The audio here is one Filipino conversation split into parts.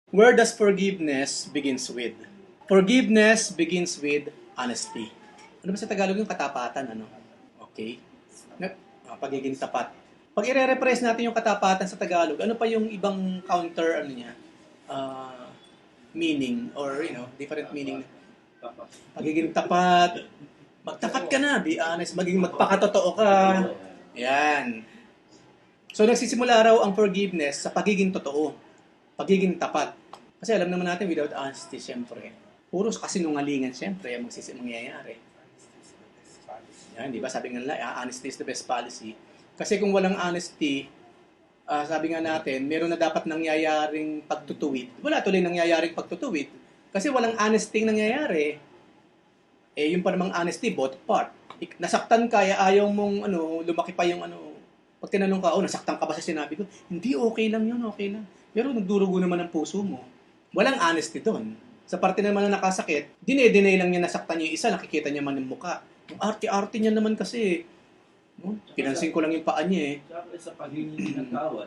Where does forgiveness begins with? Forgiveness begins with honesty. Ano ba sa Tagalog yung katapatan, ano? Okay. Pagiging tapat. Pag i-repress natin yung katapatan sa Tagalog, ano pa yung ibang counter, ano niya? Ah, meaning or, different meaning. Pagiging tapat. Magtapat ka na, be honest. Maging magpakatotoo ka. Yan. So, nagsisimula raw ang forgiveness sa pagiging totoo. Pagiging tapat. Kasi alam naman natin, without honesty, siyempre, puro kasinungalingan, siyempre, ang mangyayari. Yan, di ba? Sabi nga nila, honesty is the best policy. Kasi kung walang honesty, sabi nga natin, meron na dapat nangyayaring pagtutuwid. Wala tuloy nangyayaring pagtutuwid. Kasi walang honesty nangyayari. Yung pa namang honesty, both part. Nasaktan ka, ayaw mong lumaki pa yung pag tinanong ka, nasaktan ka ba sa sinabi ko? Hindi, okay lang yun, okay lang. Pero nagdurugo naman ang puso mo. Walang honesty doon. Sa parte naman na nakasakit, dinay lang niya nasaktan niya yung isa, nakikita niya man yung muka. Yung arte-arte niya naman kasi. Pinansin ko lang yung paa niya Siyempre sa paghingi ng tawad,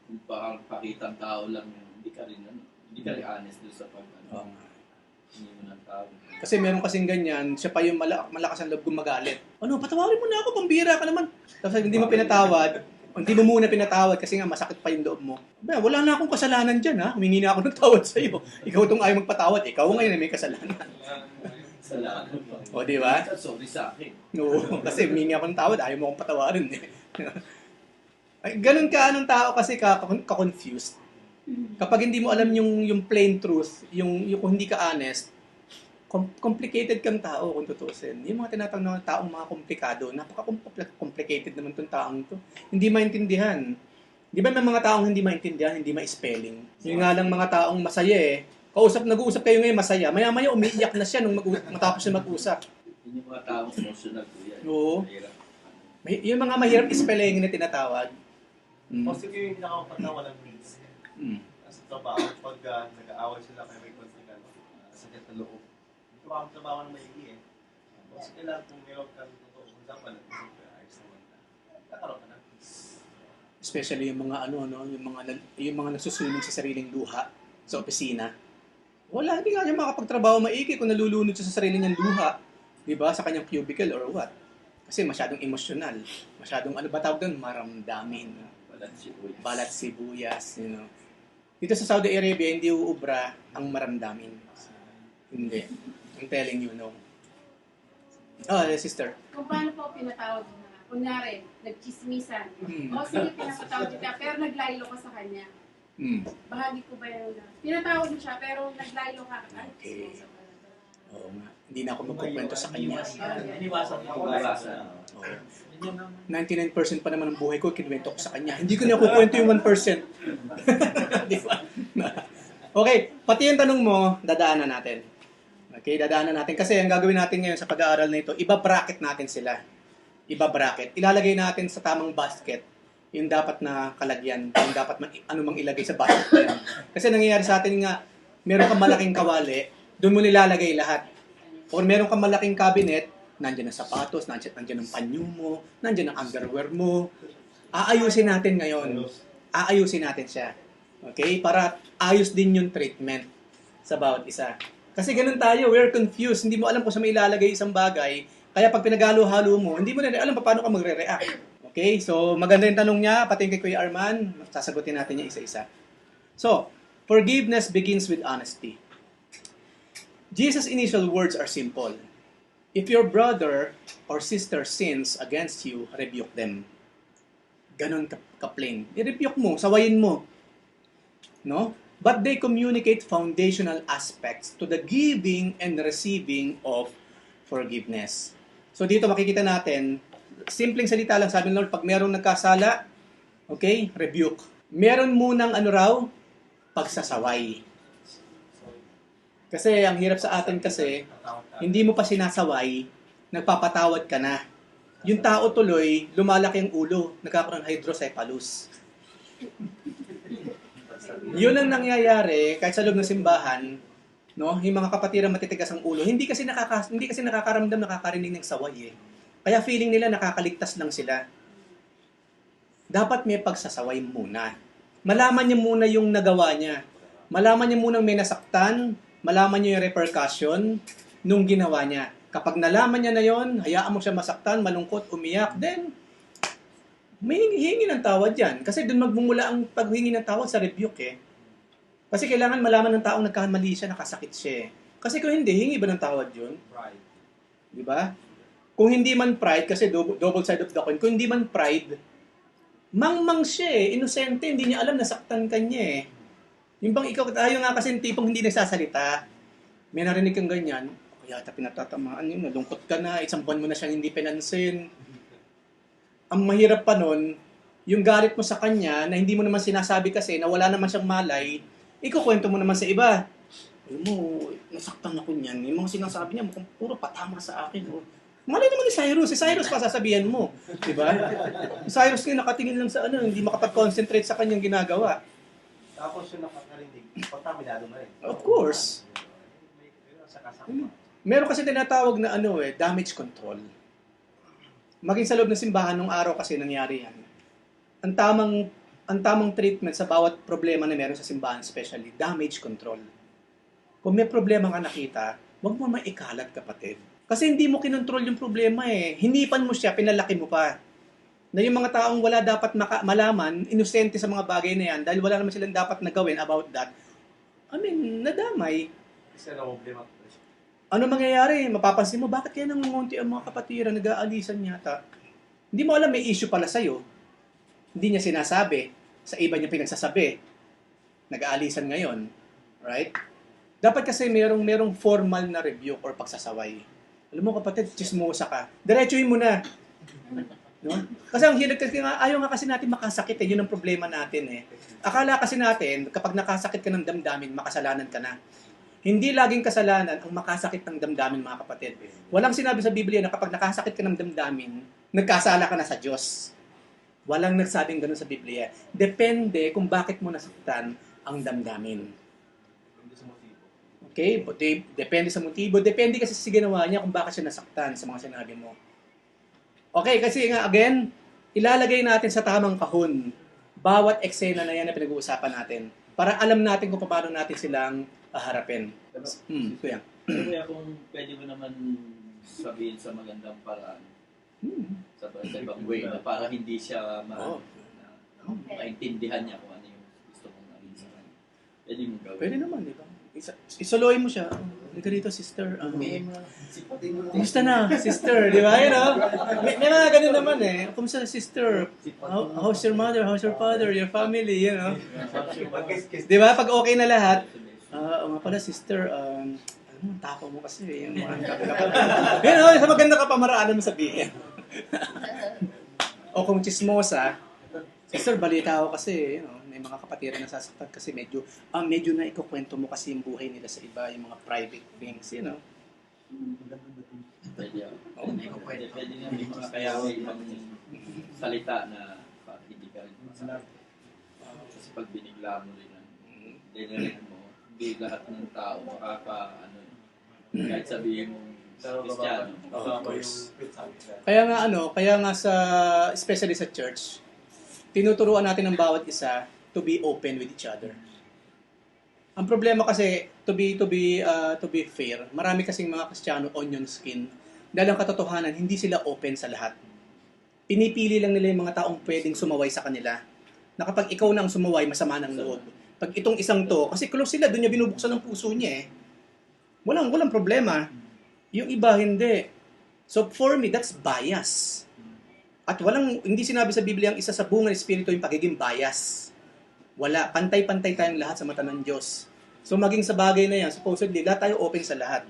kung pakitang tao lang, hindi ka rin honest doon sa hingi mo ng tawad. Kasi meron kasing ganyan, siya pa yung malakas ang loob gumagalit. Patawarin mo na ako, pambira ka naman. Tapos hindi mo pinatawad, hindi mo muna pinatawad kasi nga masakit pa yung loob mo. Wala na akong kasalanan dyan, ha? Humingi na ako ng tawad sa'yo. Ikaw itong ayaw magpatawad. Ikaw ngayon may kasalanan. Salamat. O, di ba? Sorry sa akin. Oo, kasi humingi ako ng tawad. Ayaw mo akong patawarin. Ay, ganun ka anong tao kasi ka-confused. Kapag hindi mo alam yung plain truth, yung kung hindi ka honest, complicated kang tao kung tutusin. Yung mga tinatawag na taong mga komplikado, napaka-complicated naman itong taong to. Hindi maintindihan. Di ba may mga taong hindi maintindihan, hindi ma-spelling? Yung nga lang mga taong masaya nag-uusap kayo ngayon masaya, maya-maya umiiyak na siya nung matapos siya mag-usap. Yung mga taong emotional ko yan. Oo. Yung mga mahirap spelling na tinatawag. Kasi yung nakakapatawa ng minsan. Sa trabaho, pag nag-aaway sila kayo may konting sakit na loob. Ito ka trabaho ng maigi Kasi kailangan kung meron ka ng totoo, kung dapat ayos naman ka. Nakaroon ka ng peace. Especially yung mga yung mga nagsusunog sa sariling luha sa opisina. Wala, hindi nga niya makapagtrabaho maigi kung nalulunod siya sa sarili niyang luha. Di ba? Sa kanyang cubicle or what? Kasi masyadong emosyonal. Masyadong, ba tawag doon? Maramdamin. Balat sibuyas. Dito sa Saudi Arabia, hindi uubra ang maramdamin. Hindi. I'm telling you, no. Sister. Kung paano po pinatawag na, kunyari, nagchismisan. O sige, pinapatawag kita, pero naglaylo ka sa kanya. Bahagi ko ba yun? Pinatawag mo siya, pero naglaylo ka. Okay. Oo nga. Hindi na ako magkukwento sa kanya. Iniwasan mo. 99% pa naman ng buhay ko, kinuwento ko sa kanya. Hindi ko na kukwento yung 1%. Di ba? Okay, pati yung tanong mo, dadaanan natin. Okay, dadaanan natin. Kasi ang gagawin natin ngayon sa pag-aaral na ito, iba-bracket natin sila. Iba-bracket. Ilalagay natin sa tamang basket yung dapat na kalagyan, yung dapat anumang ilagay sa basket. Kasi nangyayari sa atin nga, meron kang malaking kawali, doon mo nilalagay lahat. O meron kang malaking cabinet, nandiyan ang sapatos, nandiyan ang panyo mo, nandiyan ang underwear mo. Aayusin natin ngayon. Aayusin natin siya. Okay? Para ayos din yung treatment sa bawat isa. Kasi ganun tayo, we're confused. Hindi mo alam kung saan may ilalagay isang bagay. Kaya pag pinagalo-halo mo, hindi mo na alam paano ka magre-react. Okay? So, maganda yung tanong niya, pati kay Kuya Arman, sasagutin natin niya isa-isa. So, forgiveness begins with honesty. Jesus' initial words are simple. If your brother or sister sins against you, rebuke them. Ganon ka-plain. I-rebuke mo, sawayin mo. No? But they communicate foundational aspects to the giving and receiving of forgiveness. So dito makikita natin, simpleng salita lang sabi ng Lord, pag merong nagkasala, okay, rebuke. Meron munang pagsasaway. Kasi ang hirap sa atin kasi, hindi mo pa sinasaway, nagpapatawad ka na. Yung tao tuloy, lumalaki ang ulo, nagkakaroon ng hydrocephalus. Yun ang nangyayari kahit sa loob ng simbahan, no? Yung mga kapatiran matitigas ang ulo, hindi kasi nakakaramdam, nakakarinig ng saway Kaya feeling nila nakakaligtas lang sila. Dapat may pagsasaway muna. malaman niya muna yung nagawa niya. Malaman niya muna may nasaktan, malaman niya yung repercussion nung ginawa niya. Kapag nalaman niya na yon, hayaan mo siya masaktan, malungkot, umiyak, then may hingi ng tawad yan. Kasi doon magmumula ang paghingi ng tawad sa rebuke eh. Kasi kailangan malaman ng taong nagkamali siya, nakasakit siya eh. Kasi kung hindi, hingi ba ng tawad yun? Pride. Di ba? Kung hindi man pride, kasi double side of the coin, kung hindi man pride, mangmang siya eh, inosente, hindi niya alam nasaktan ka niya eh. Yung bang ikaw, tayo nga kasi tipong hindi nagsasalita, may narinig kang ganyan, kaya pinatatamaan yun, nalungkot ka na, isang buwan mo na siyang hindi pinansin. Ang mahirap pa nun, yung galit mo sa kanya, na hindi mo naman sinasabi kasi, na wala naman siyang malay, ikukwento mo naman sa iba. Alam mo, nasaktan ako niyan. Yung mga sinasabi niya, mukhang puro patama sa akin. Oh. Malay naman ni Cyrus. Si Cyrus pa sasabihan mo. Diba? Si Cyrus nga nakatingin lang sa ano, hindi makapag-concentrate sa kanyang ginagawa. Tapos yung nakakarinig, pagkaminado na rin. Of course. Meron kasi tinatawag na ano damage control. Maging sa loob ng simbahan nung araw kasi nangyari yan. Ang tamang treatment sa bawat problema na meron sa simbahan, especially damage control. Kung may problema ka nakita, huwag mo maikalat, kapatid. Kasi hindi mo kinontrol yung problema eh. Hinipan mo siya, pinalaki mo pa. Na yung mga taong wala dapat malaman, inosente sa mga bagay na yan, dahil wala naman silang dapat nagawin about that, nadamay. Kasi na problema. Ano mangyayari? Mapapansin mo, bakit kaya nangungunti ang mga kapatiran, nag-aalisan yata? Hindi mo alam, may issue pala sa'yo. Hindi niya sinasabi. Sa iba niya pinagsasabi. Nag-aalisan ngayon. Right? Dapat kasi merong formal na review or pagsasaway. Alam mo kapatid, chismosa ka. Diretsuhin mo na. No? Kasi ang hirap kasi ayaw nga kasi natin makasakit eh. Yun ang problema natin eh. Akala kasi natin, kapag nakasakit ka ng damdamin, makasalanan ka na. Hindi laging kasalanan ang makasakit ng damdamin, mga kapatid. Walang sinabi sa Biblia na kapag nakasakit ka ng damdamin, nagkasala ka na sa Diyos. Walang nagsabing gano'n sa Biblia. Depende kung bakit mo nasaktan ang damdamin. Okay? Depende sa motibo. Depende kasi sa ginawa niya kung bakit siya nasaktan sa mga sinabi mo. Okay, kasi nga again, ilalagay natin sa tamang kahon bawat eksena na yan na pinag-uusapan natin para alam natin kung paano natin silang harapin. Kuya. Kaya kung pwede mo naman sabihin sa magandang paraan, sa ibang way, na para hindi siya maintindihan niya kung ano yung gusto mong naging sa kanya. Pwede mo gawin. Pwede naman, di ba? Isoloy mo siya. Halika dito, sister. Kumusta na, sister? Di ba? May mga ganun naman eh. Kumusta na, sister? How's your mother? How's your father? Your family? Di ba? Pag okay na lahat, nga pala, sister, tako mo kasi. Sa maganda ka pamaraan mo sabihin. O kung chismosa, sister, balita ako kasi, may mga kapatiran na sasaktan kasi medyo na ikukwento mo kasi yung buhay nila sa iba, yung mga private things, Pwede ako. Pwede nga may mga kaya may ibang salita na hindi ka rin masakit. Kasi pag binigla mo rin ang dinarinig mo, hindi lahat ng tao kahit sabihin mo Kristiyano. Of course. Kaya nga especially sa church, tinuturuan natin ng bawat isa to be open with each other. Ang problema kasi, to be fair, marami kasing mga Kristiyano onion skin. Dahil ang katotohanan, hindi sila open sa lahat. Pinipili lang nila yung mga taong pwedeng sumaway sa kanila. Na kapag ikaw na ang sumaway, masama ng loob. Pag itong isang to, kasi close sila, doon niya binubuksan ang puso niya eh. Walang problema. Yung iba, hindi. So for me, that's bias. At hindi sinabi sa Biblia ang isa sa bunga ng Espiritu yung pagiging bias. Wala. Pantay-pantay tayong lahat sa mata ng Diyos. So maging sa bagay na yan, supposedly, lahat tayo open sa lahat.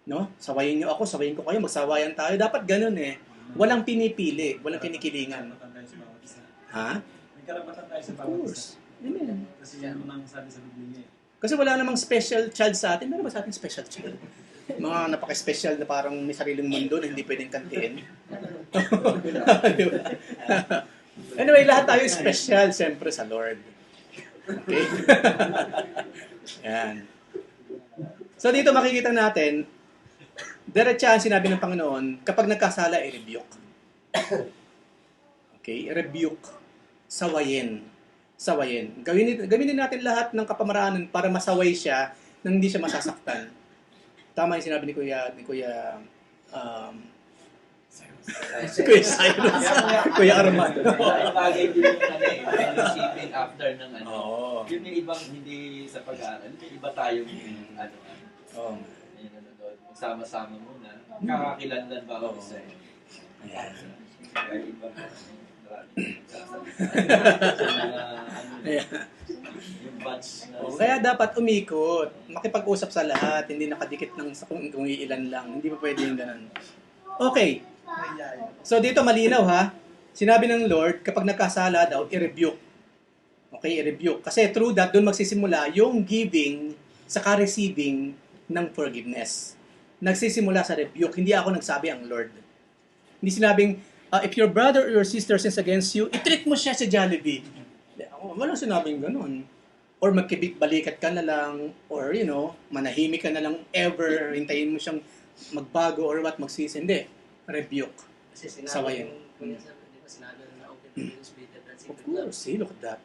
No? Sawayin niyo ako, sawayin ko kayo, magsawayan tayo. Dapat ganun eh. Walang pinipili, walang kinikilingan. Ha? May karapatan tayo sa Of bawat course. isa. Amen. Kasi yan ang sabi sa Biblia eh. Kasi wala namang special child sa atin. Meron ba sa atin special child? Mga napaka-special na parang may sariling mundo na hindi pwedeng kantiin. Diba? Anyway, lahat tayo special, siyempre, sa Lord. Okay? Yan. So dito makikita natin, diretsahan sinabi ng Panginoon, kapag nagkasala, i-rebuke. Okay? I-rebuke. Sawayin. sawayin. Gawin natin lahat ng kapamaraanan para masaway siya nang hindi siya masasaktan. Tama yung sinabi ni Kuya Kuya Cyrus. Kuya Armando. Ay, bagay din yung isipin after ng Oo. Yun yung ibang hindi sa pag-aaral. Yung iba tayong Oo. yun, doon. Magsama-sama muna. Kakakilanlan ba ako isa eh. Ayan. Kaya iba Ayan. yung batch na Kaya dapat umikot, makipag-usap sa lahat, hindi nakadikit ng kung iilan lang. Hindi pa pwede yung ganun. Okay. So dito malinaw ha. Sinabi ng Lord, kapag nagkasala daw, i-rebuke. Okay, i-rebuke. Kasi through that, doon magsisimula yung giving saka receiving ng forgiveness. Nagsisimula sa rebuke. Hindi ako nagsabi ang Lord. Hindi sinabing, if your brother or your sister sins against you, i-treat mo siya sa Jollibee. Walang sinabing ganun. Or magkibit-balikat ka na lang, or manahimik ka na lang ever, hintayin mo siyang magbago or what, magsisi. Hindi. Rebuke. Kasi sinabi Sawayin. di ba sinabi na open to the spirit and Of course, look at that.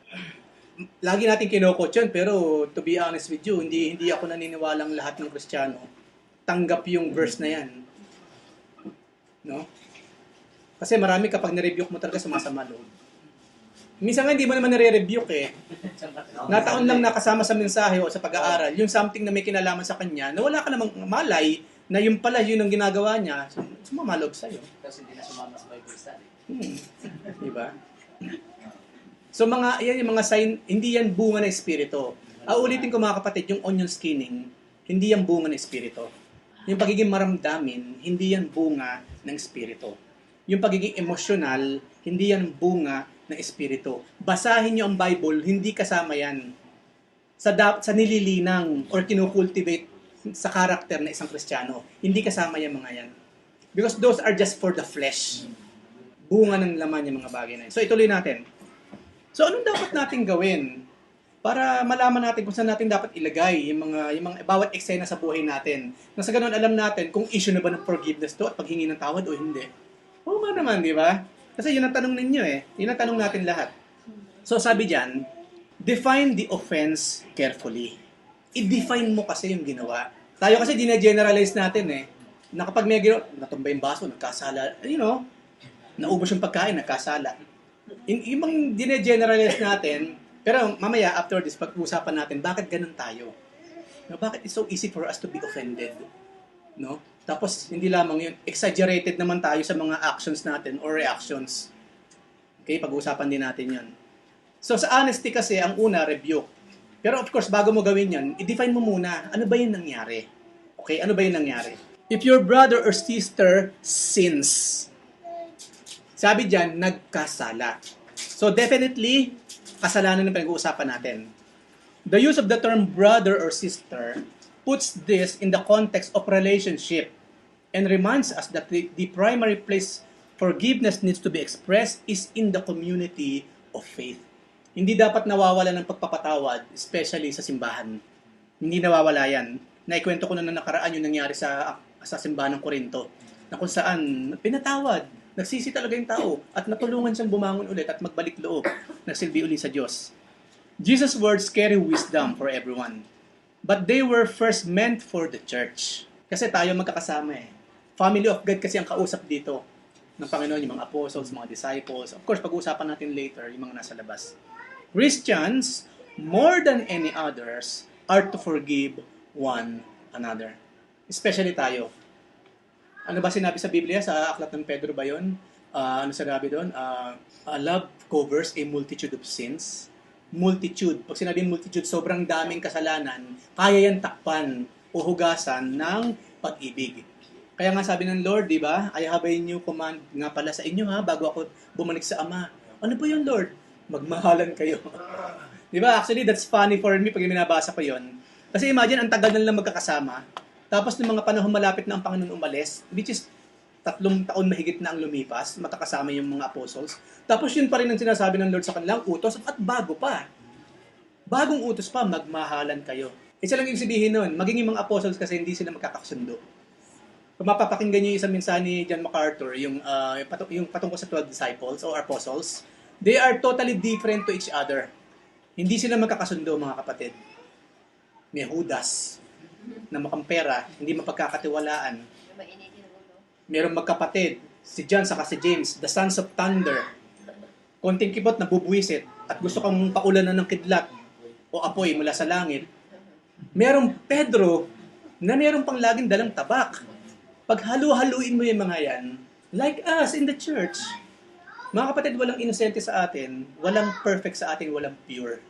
Lagi natin kinokot yun, pero to be honest with you, hindi ako naniniwalang lahat ng Kristiyano tanggap yung verse na yan. No? Kasi marami kapag nirebuke mo talaga sumasama loob. Minsan nga hindi mo naman nare-rebuke eh. Nataon lang nakasama sa mensahe o sa pag-aaral, yung something na may kinalaman sa kanya, na wala ka namang malay na yung pala yun ang ginagawa niya, sumamalog sa'yo. Kasi hindi na sumama sa Bible study. Diba? So yan yung mga sign, hindi yan bunga ng espiritu. Ulitin ko mga kapatid, yung onion skinning, hindi yan bunga ng espiritu. Yung pagiging maramdamin, hindi yan bunga ng espiritu. Yung pagiging emosyonal, hindi yan bunga ng espiritu. Basahin nyo ang Bible, hindi kasama yan sa nililinang or kinukultivate sa karakter na isang Kristiyano. Hindi kasama yung mga yan. Because those are just for the flesh. Bunga ng laman yung mga bagay na yan. So ituloy natin. So anong dapat natin gawin para malaman natin kung saan natin dapat ilagay yung mga bawat eksena sa buhay natin. Nang sa ganun alam natin kung issue na ba ng forgiveness to at paghingi ng tawad o hindi. Oo nga naman, di ba? Kasi yun ang tanong ninyo eh. Yun ang tanong natin lahat. So sabi diyan, define the offense carefully. I-define mo kasi yung ginawa. Tayo kasi dine-generalize natin eh. Na kapag may ginawa, natumbay yung baso, nagkasala, naubos yung pagkain, nagkasala. Yung dine-generalize natin, pero mamaya after this, pag-usapan natin, bakit ganun tayo? Bakit it's so easy for us to be offended? No? Tapos, hindi lamang yun, exaggerated naman tayo sa mga actions natin or reactions. Okay, pag-uusapan din natin yun. So, sa honesty kasi, ang una, rebuke. Pero of course, bago mo gawin yan, i-define mo muna, ano ba yung nangyari? Okay, ano ba yung nangyari? If your brother or sister sins, sabi dyan, nagkasala. So, definitely, kasalanan ang pinag-uusapan natin. The use of the term brother or sister puts this in the context of relationship and reminds us that the primary place forgiveness needs to be expressed is in the community of faith. Hindi dapat nawawala ng pagpapatawad, especially sa simbahan. Hindi nawawala yan. Naikwento ko na nakaraan yung nangyari sa simbahan ng Corinto, na kung saan pinatawad, nagsisi talaga yung tao at natulungan siyang bumangon ulit at magbalik loob, nagsilbi ulit sa Diyos. Jesus' words carry wisdom for everyone. But they were first meant for the church. Kasi tayo magkakasama eh. Family of God kasi ang kausap dito ng Panginoon, yung mga apostles, mga disciples. Of course, pag-uusapan natin later, yung mga nasa labas. Christians, more than any others, are to forgive one another. Especially tayo. Ano ba sinabi sa Biblia? Sa aklat ng Pedro ba yun? Ano sinabi doon? Love covers a multitude of sins. Multitude. Pag sinabing multitude, sobrang daming kasalanan, kaya yan takpan o hugasan ng pag-ibig. Kaya nga sabi ng Lord, di ba? I have a new command nga pala sa inyo ha, bago ako bumalik sa Ama. Ano po yun, Lord? Magmahalan kayo. Di ba? Actually, that's funny for me pag minabasa ko yun. Kasi imagine, ang tagal na lang magkakasama. Tapos ng mga panahon malapit na ang Panginoon umalis, which is 3 taon mahigit na ang lumipas, magkakasama yung mga apostles. Tapos yun pa rin ang sinasabi ng Lord sa kanilang utos at bago pa. Bagong utos pa, magmahalan kayo. Isa lang yung sabihin nun, maging yung mga apostles kasi hindi sila magkakasundo. Kung mapapakinggan nyo yung isang mensahe ni John MacArthur, yung patungkol sa 12 disciples or apostles, they are totally different to each other. Hindi sila magkakasundo, mga kapatid. May Judas na makampera, hindi mapagkakatiwalaan. Merong magkapatid, si John saka si James, the sons of thunder. Konting kibot na bubuwisit at gusto kang paulanan ng kidlat o apoy mula sa langit. Merong Pedro na meron pang laging dalang tabak. Pag halu-haluin mo yung mga yan, like us in the church, mga kapatid, walang inosente sa atin, walang perfect sa atin, walang pure.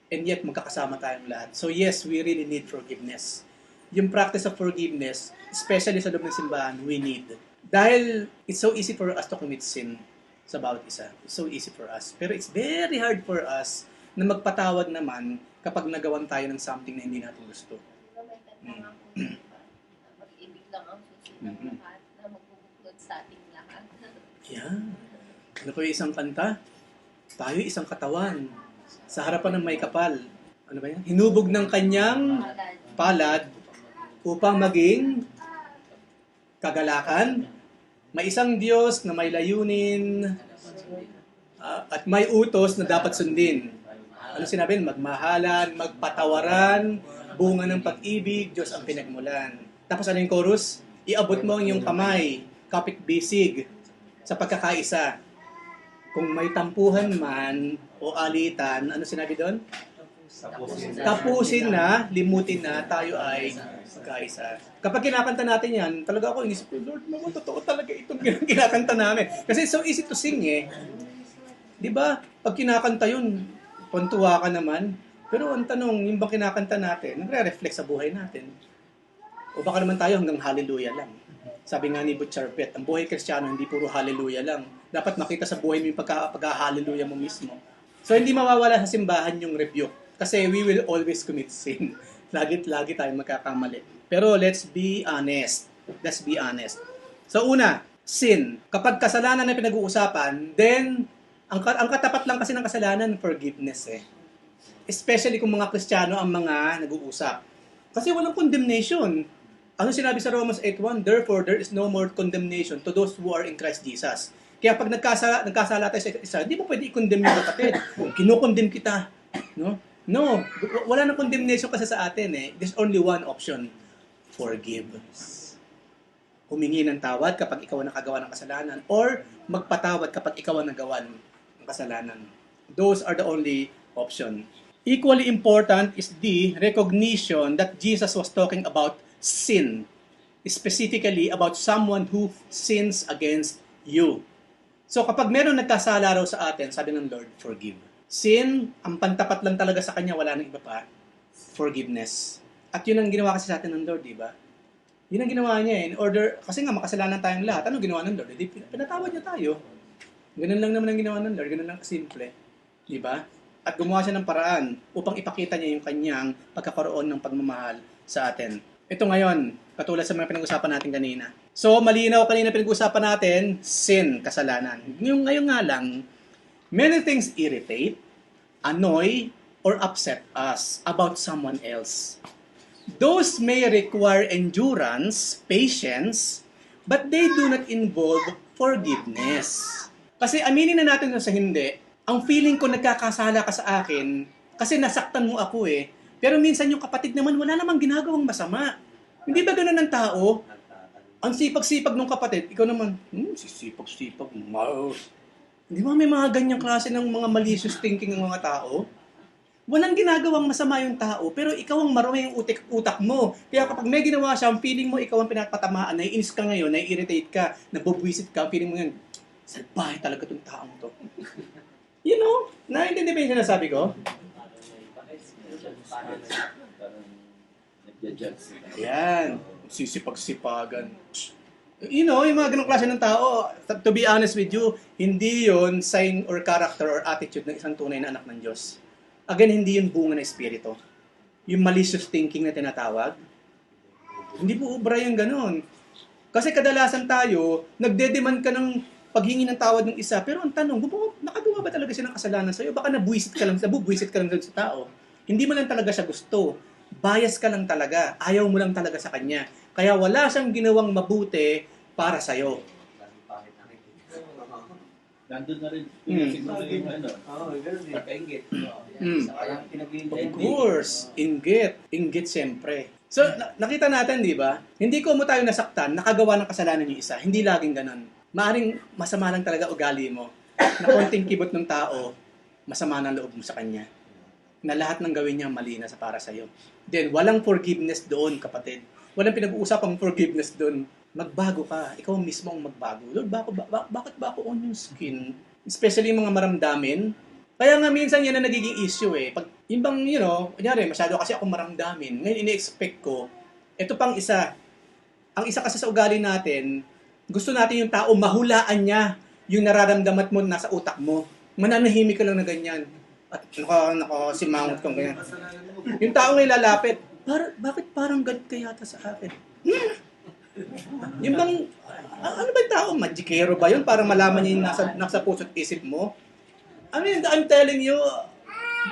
And yet, magkakasama tayong lahat. So yes, we really need forgiveness. Yung practice of forgiveness, especially sa loob ng simbahan, we need. Dahil it's so easy for us to commit sin sa bawat isa. It's so easy for us. Pero it's very hard for us na magpatawad naman kapag nagawan tayo ng something na hindi natin gusto. May tanda nga po yun, diba? Pag-ibig lang ang susunod ng lahat na magbubuklod sa ating lahat. Yeah. Ano po yung isang kanta? Tayo isang katawan. Sa harapan ng may kapal. Ano ba yan? Hinubog ng kanyang palad upang maging kagalakan. May isang Diyos na may layunin at may utos na dapat sundin. Ano sinabi? Magmahalan, magpatawaran, bunga ng pag-ibig, Diyos ang pinagmulan. Tapos ano yung chorus? Iabot mo ang iyong kamay, kapit bisig, sa pagkakaisa. Kung may tampuhan man o alitan, ano sinabi doon? Tapusin na, limutin na, tayo ay magkaisa. Kapag kinakanta natin yan, talaga ako inisip ko, Lord, totoo talaga itong kinakanta namin. Kasi it's so easy to sing eh. Di ba? Pag kinakanta yun, puntuwa ka naman. Pero ang tanong, yung bang kinakanta natin, nagre-reflect sa buhay natin. O baka naman tayo hanggang hallelujah lang. Sabi nga ni Butcharpet, ang buhay Kristiyano hindi puro hallelujah lang. Dapat makita sa buhay mo yung pagka-hallelujah mo mismo. So hindi mawawala sa simbahan yung rebuke. Kasi we will always commit sin. Lagi tayo magkakamali. Pero let's be honest. Let's be honest. So una, sin. Kapag kasalanan na pinag-uusapan, then ang katapat lang kasi ng kasalanan, forgiveness eh. Especially kung mga Kristiyano ang mga nag-uusap. Kasi walang condemnation. Ano sinabi sa Romans 8:1? Therefore, there is no more condemnation to those who are in Christ Jesus. Kaya pag nagkasala tayo sa isa, hindi mo pwede i-condemn yung kapatid. Kinukondemn kita. No? No. Wala na condemnation kasi sa atin eh. There's only one option. Forgive. Humingi ng tawad kapag ikaw ang nakagawa ng kasalanan or magpatawad kapag ikaw ang nagawa ng kasalanan. Those are the only option. Equally important is the recognition that Jesus was talking about sin. Specifically about someone who sins against you. So kapag meron nagkasala raw sa atin, sabi ng Lord, forgive. Sin, ang pantapat lang talaga sa Kanya, wala nang iba pa. Forgiveness. At yun ang ginawa kasi sa atin ng Lord, di ba? Yun ang ginawa niya in order, kasi nga makasalanan tayong lahat. Ano ginawa ng Lord? Di, pinatawad niya tayo. Ganun lang naman ang ginawa ng Lord. Ganun lang kasimple. Di ba? At gumawa siya ng paraan upang ipakita niya yung kanyang pagkakaroon ng pagmamahal sa atin. Ito ngayon, katulad sa mga pinag-usapan natin kanina. So, malinaw kanina pinag-usapan natin, sin, kasalanan. Ngayon nga lang, many things irritate, annoy, or upset us about someone else. Those may require endurance, patience, but they do not involve forgiveness. Kasi aminin na natin sa hindi, ang feeling ko nagkakasala ka sa akin kasi nasaktan mo ako eh. Pero minsan yung kapatid naman wala namang ginagawang masama. Hindi ba ganun ang tao? Ang sipag-sipag ng kapatid, ikaw naman, sisipag-sipag, Di ba may mga ganyang klase ng mga malicious thinking ng mga tao? Walang ginagawang masama yung tao, pero ikaw ang marumi yung utak mo. Kaya kapag may ginawa siya, ang feeling mo ikaw ang pinapatamaan, naiinis ka ngayon, nai-irritate ka, nabubwisit ka, feeling mo yan, salbahe talaga itong taong to. You know, naiintindihan ba yung sinasabi ko? Yan, sisipag-sipagan. You know, yung mga ganong klase ng tao, to be honest with you, hindi yon sign or character or attitude ng isang tunay na anak ng Diyos. Again, hindi yun bunga ng Espiritu. Yung malicious thinking na tinatawag, hindi po ubra yung ganon. Kasi kadalasan tayo, nagde-demand ka ng paghingi ng tawad ng isa, pero ang tanong, nakagawa ba talaga siya ng kasalanan sa'yo? Baka nabwisit ka lang sa tao. Hindi mo lang talaga siya gusto. Bias ka lang talaga. Ayaw mo lang talaga sa kanya. Kaya wala siyang ginawang mabuti para sa'yo. Nandun na rin. Mm. Siguro yung ano, Oo, ganun eh. pagkaingit. Mm. Parang pinag-iingat. Of course, inggit. Inggit siyempre. So, nakita natin, di ba? Hindi ko mo tayo nasaktan, nakagawa ng kasalanan yung isa. Hindi laging ganun. Maaring masama lang talaga ugali mo. Na konting kibot ng tao, masama ng loob mo sa kanya. Na lahat ng gawin niya mali na sa para sa'yo. Then, walang forgiveness doon, kapatid. Walang pinag-uusapang forgiveness doon. Magbago ka. Ikaw mismo ang magbago. Lord, bakit ba ako on yung skin? Especially yung mga maramdamin. Kaya nga minsan yan na nagiging issue eh. Pag, yung bang, kunyari, masyado kasi ako maramdamin. Ngayon, ini-expect ko, ito pang isa. Ang isa kasi sa ugali natin, gusto natin yung tao, mahulaan niya yung nararamdaman mo nasa utak mo. Mananahimik ka lang na ganyan. At simangot kang ganyan. Yung tao ngayon lalapit, bakit parang God ka yata sa akin? Yung bang, ano ba yung tao? Magikero ba yun? Para malaman niya yung nasa puso't isip mo? I mean, I'm telling you,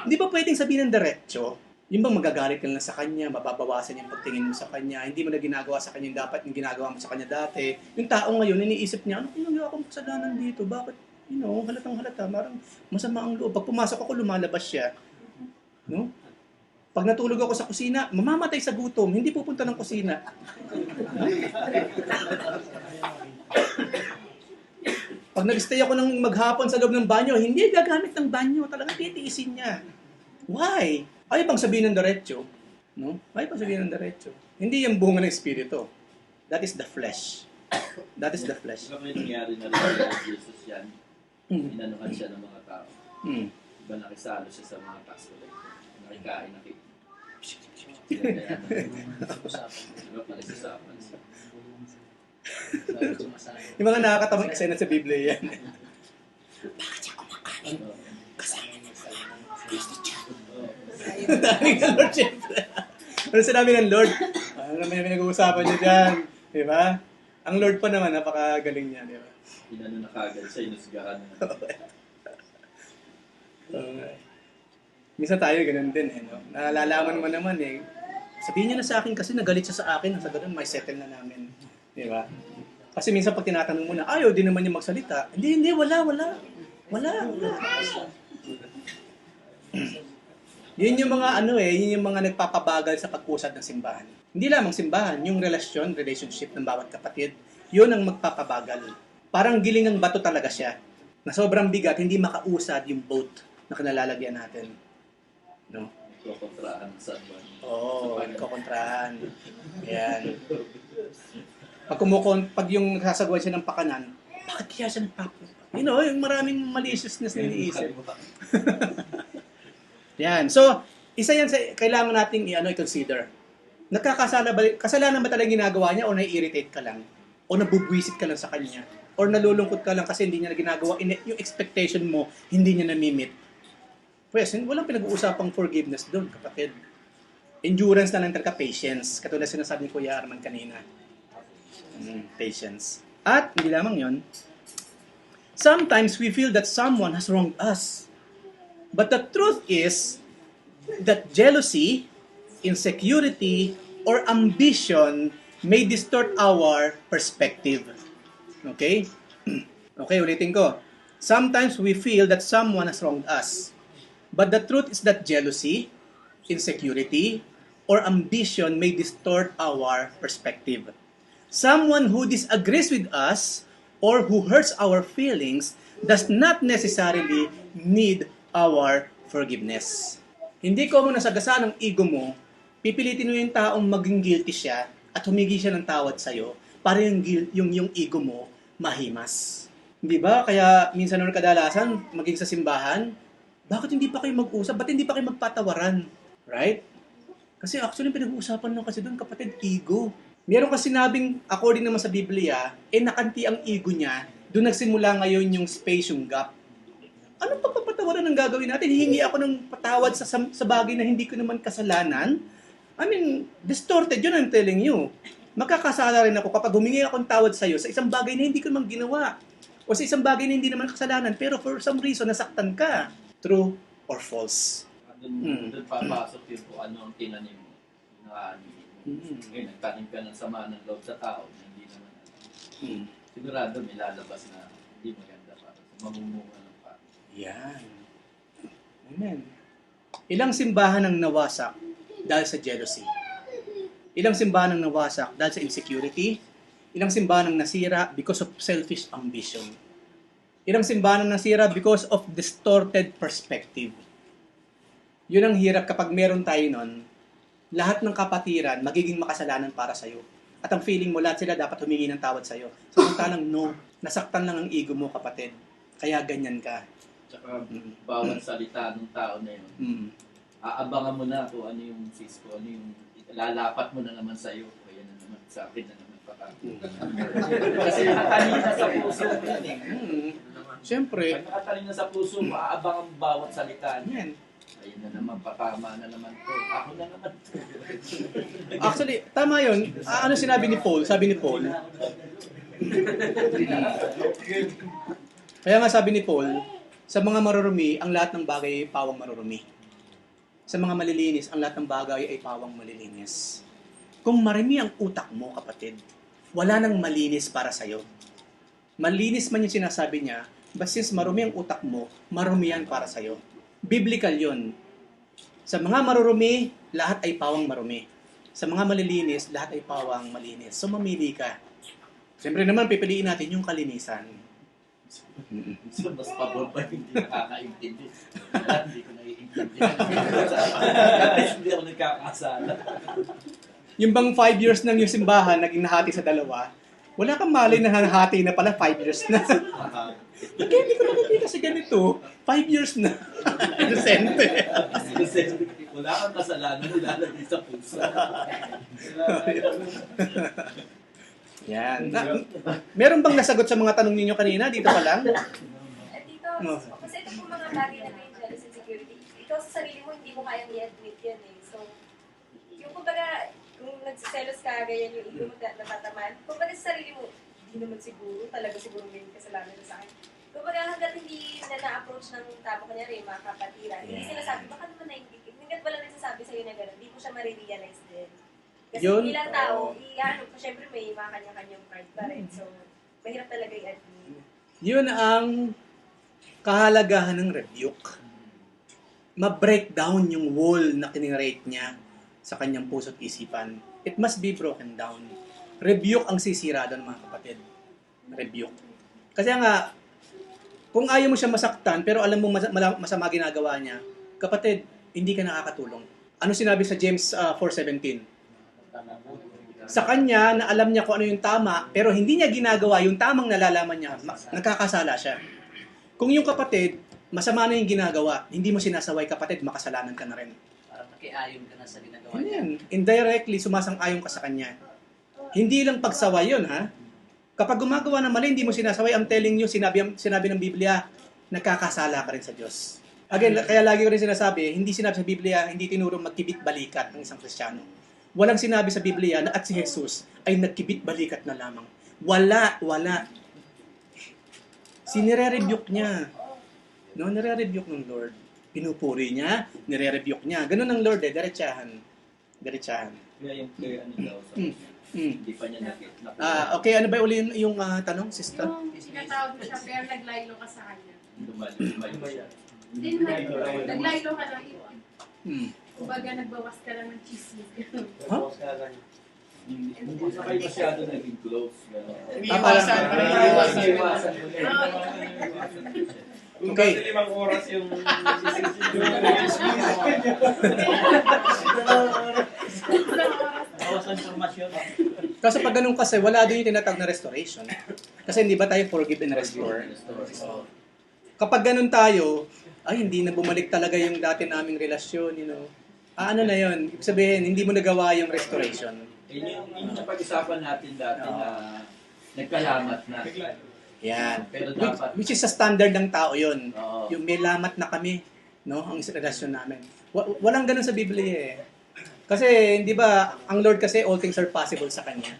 hindi ba pwedeng sabihin ng diretso? Yung bang magagalit ka lang sa kanya, mababawasan yung pagtingin mo sa kanya, hindi mo na ginagawa sa kanya yung dapat yung ginagawa mo sa kanya dati. Yung tao ngayon, iniisip niya, ano ginagawa akong kasalanan dito? Bakit? Halatang halata, marang masama ang loob. Pag pumasok ako, lumalabas siya. No? Pag natulog ako sa kusina, mamamatay sa gutom, hindi pupunta ng kusina. Pag nag-stay ako ng maghapon sa loob ng banyo, hindi gagamit ng banyo. Talagang titiisin niya. Why? Ayaw bang sabihin ng diretso? No? Ayaw bang sabihin ng diretso? Hindi yung bunga ng espiritu. That is the flesh. That is the flesh. Baka may nangyari na rin kay Jesus yan. Inanuhan siya ng mga tao. Mm. Iba nakisalo siya sa mga tax collector. Nakikain na kayo. Diba pinag-usapan siya? Yung mga nakakatamang eksena sa Biblia yan. Dami ng Lord, syempre. Ano sinabi ng Lord? Ano naman yung pinag-uusapan niya dyan? Di ba? Ang Lord pa naman, napakagaling niya. Di ba? Inano na kagad siya, inusgahan na. Minsan tayo ganun din. No? Nalalaman mo naman eh. Sabihin niya na sa akin kasi nagalit siya sa akin. Sa ganun, may settle na namin. Di ba? Kasi minsan pag tinatanong mo na, ayaw din naman niya magsalita. Hindi, wala. Yun yung mga yun yung mga nagpapabagal sa pag-usad ng simbahan. Hindi lamang simbahan, yung relationship ng bawat kapatid, yun ang magpapabagal. Parang giling ng bato talaga siya. Na sobrang bigat, hindi makausad yung boat na kinalalagyan natin. No? Kukontrahan sa buwan. Oo, nagkokontrahan. Yan. Pag yung sasagawan siya ng pakanan, bakit kaya siya nagpapabagal? Yung maraming maliciousness na iniisip. Yan. So, isa yan sa kailangan nating i-consider. Kasalanan ba talagang ginagawa niya o nai-irritate ka lang? O nabubwisit ka lang sa kanya? Or nalulungkot ka lang kasi hindi niya na ginagawa, yung expectation mo, hindi niya na-meet? Pues, walang pinag-uusapang forgiveness doon, kapatid. Endurance na lang talaga, patience. Katulad sinasabi ni Kuya Arman kanina. Patience. At, hindi lamang yon. Sometimes we feel that someone has wronged us. But the truth is that jealousy, insecurity, or ambition may distort our perspective. Okay? Okay, ulitin ko. Sometimes we feel that someone has wronged us. But the truth is that jealousy, insecurity, or ambition may distort our perspective. Someone who disagrees with us or who hurts our feelings does not necessarily need our forgiveness. Hindi ko mo nasagasaan ang ego mo, pipilitin mo yung taong maging guilty siya at humingi siya ng tawad sa'yo para yung ego mo mahimas. Hindi ba? Kaya minsan o kadalasan, maging sa simbahan, bakit hindi pa kayo mag-usap? Ba't hindi pa kayo magpatawaran? Right? Kasi actually pinag-uusapan lang kasi doon, kapatid, ego. Meron kasi sinabing, according naman sa Biblia, nakanti ang ego niya, doon nagsimula ngayon yung space, yung gap. Anong pagpapatawaran ang gagawin natin? Hihingi ako ng patawad sa bagay na hindi ko naman kasalanan? I mean, distorted yun, I'm telling you. Magkakasala rin ako kapag humingi akong tawad sa'yo sa isang bagay na hindi ko naman ginawa. O sa isang bagay na hindi naman kasalanan, pero for some reason, nasaktan ka. True or false? Doon papasok yun kung ano ang tinanim mo. Ngayon, nagtanim ka ng sama ng loob sa tao na hindi naman. Sigurado may lalabas na hindi maganda para sa Mamumunga ng pa. Yan. Amen. Ilang simbahan ang nawasak dahil sa jealousy? Ilang simbahan ang nawasak dahil sa insecurity? Ilang simbahan ang nasira because of selfish ambition? Ilang simbahan ang nasira because of distorted perspective? Yun ang hirap kapag meron tayo nun, lahat ng kapatiran magiging makasalanan para sa'yo. At ang feeling mo, lahat sila dapat humingi ng tawad sa'yo. Samantalang no, nasaktan lang ang ego mo, kapatid. Kaya ganyan ka. Tsaka bawat salita ng tao na yun, Mm. aabangan mo na kung ano yung sis ko, ano yung lalapat mo na naman sa'yo. O yan na naman, sa akin na naman pakakutan. Kasi nakatalina sa puso mo yan eh. Siyempre, Pag nakatalina sa puso mo, aabangan mo bawat salita niya. yan. Ayun na naman, patama na naman to. Ako na naman to. Actually, tama yun. Ano sinabi ni Paul? Sabi ni Paul, kaya nga sabi ni Paul, sa mga marurumi, ang lahat ng bagay ay pawang marurumi. Sa mga malilinis, ang lahat ng bagay ay pawang malilinis. Kung marumi ang utak mo, kapatid, wala nang malinis para sa'yo. Malinis man yung sinasabi niya, but since marumi ang utak mo, marumi yan para sa'yo. Biblical yun. Sa mga marurumi, lahat ay pawang marumi. Sa mga malilinis, lahat ay pawang malinis. So mamili ka. Siyempre naman, pipiliin natin yung kalinisan. So, mas pabor pa hindi nakakaintindi. Hindi ko naiintindi. Hindi ako nagkakasala. Yung bang 5 years nang yung simbahan, naging nahati sa dalawa, wala kang malay na nahati na pala 5 years na. Kaya hindi ko nakikita si ganito. 5 years na. Inosente. Kasi wala kang kasalanan, nilalagay sa puso. Yan. Meron bang nasagot sa mga tanong ninyo kanina? Dito pa lang? Dito, kasi ito po mga bagay na may jealous and security. Ikaw sa sarili mo, hindi mo kayang i-admit yan eh. So, yung kumbaga, kung nagsiselos ka, ganyan yung ego mo natataman, kumbaga sa sarili mo, hindi naman siguro, talaga siguro may kasalanan na sa akin. Kumbaga hanggat hindi na na-approach ng tao, kanyari, mga kapatiran, hindi sinasabi, baka naman naiintindihan. Hanggat wala nagsasabi sa'yo na gano'n, hindi mo siya marirealize din. Kasi Yun. bilang tao, syempre may mga kanya-kanyang part pa rin. So, mahirap talaga i-admit. Yun ang kahalagahan ng rebuke. Ma-break down yung wall na kinirate niya sa kanyang puso't isipan. It must be broken down. Rebuke ang sisira doon, mga kapatid. Rebuke. Kasi nga, kung ayaw mo siya masaktan, pero alam mo masama ginagawa niya, kapatid, hindi ka nakakatulong. Ano sinabi sa James 4:17? Sa kanya, na alam niya kung ano yung tama, pero hindi niya ginagawa yung tamang nalalaman niya, nagkakasala siya. Kung yung kapatid, masama na yung ginagawa, hindi mo sinasaway, kapatid, makasalanan ka na rin. Parang nakiayon ka na sa ginagawa niya. Yan. Indirectly, sumasang-ayon ka sa kanya. Hindi lang pagsaway yun, ha? Kapag gumagawa ng mali, hindi mo sinasaway, I'm telling you, sinabi ng Biblia, nagkakasala ka rin sa Diyos. Again, kaya lagi ko rin sinasabi, hindi sinabi sa Biblia, hindi tinurong magkibit-balikat ng isang Kristiyano. Walang sinabi sa Biblia na at si Jesus ay nagkibit-balikat na lamang. Wala. Sinire-rebuke niya. No, nire-rebuke ng Lord. Pinupuri niya, nire-rebuke niya. Ganun ang Lord diretsahan. Kaya yung clear ano daw sa hindi pa niya nakita. Okay, ano ba uli yung tanong, sister? Yung tinatawag mo siya, pero naglaylo ka sa kanya. Lumayo. Hindi, naglaylo ka lang. Hmm. Kumbaga, nagbawas ka lang ng chismis. Huh? Hindi na kayo masyado naging close. Iwasan. Iwasan mo na. Kung Okay. dati 5 oras yung Bawas ang informasyon. Kasi pag ganun kasi, wala din yung tinatawag na restoration. Kasi hindi ba tayo forgive and restore? So, kapag ganun tayo, ay hindi na bumalik talaga yung dati naming relasyon, you know. Ano na yun? Ibig sabihin, hindi mo nagawa yung restoration. Yung napag-isapan natin dati na nagkalamat na. Yan. Pero dapat, Which is sa standard ng tao yun. Oo. Yung may lamat na kami, no? Ang relasyon namin. Walang ganun sa Biblia eh. Kasi, di ba, ang Lord kasi, all things are possible sa Kanya.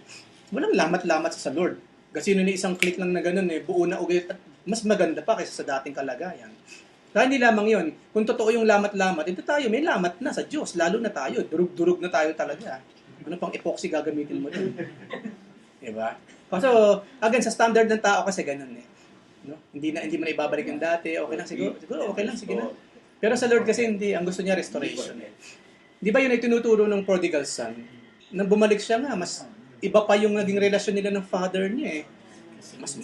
Walang lamat-lamat sa Lord. Kasi yun isang click lang na ganun eh, buo na ugat at mas maganda pa kaysa sa dating kalagayan. Kaya hindi lamang yun. Kung totoo yung lamat-lamat, ito tayo, may lamat na sa Diyos. Lalo na tayo, durug-durug na tayo talaga. Ano pang epoxy gagamitin mo doon? Diba? So, again, sa standard ng tao kasi ganun eh. No? Hindi mo na ibabalik yung dati. Okay lang siguro okay lang, sige na. Pero sa Lord kasi hindi, ang gusto niya restoration. Di ba yun ay tinuturo ng prodigal son? Nang bumalik siya nga, mas iba pa yung naging relasyon nila ng father niya eh. Mas,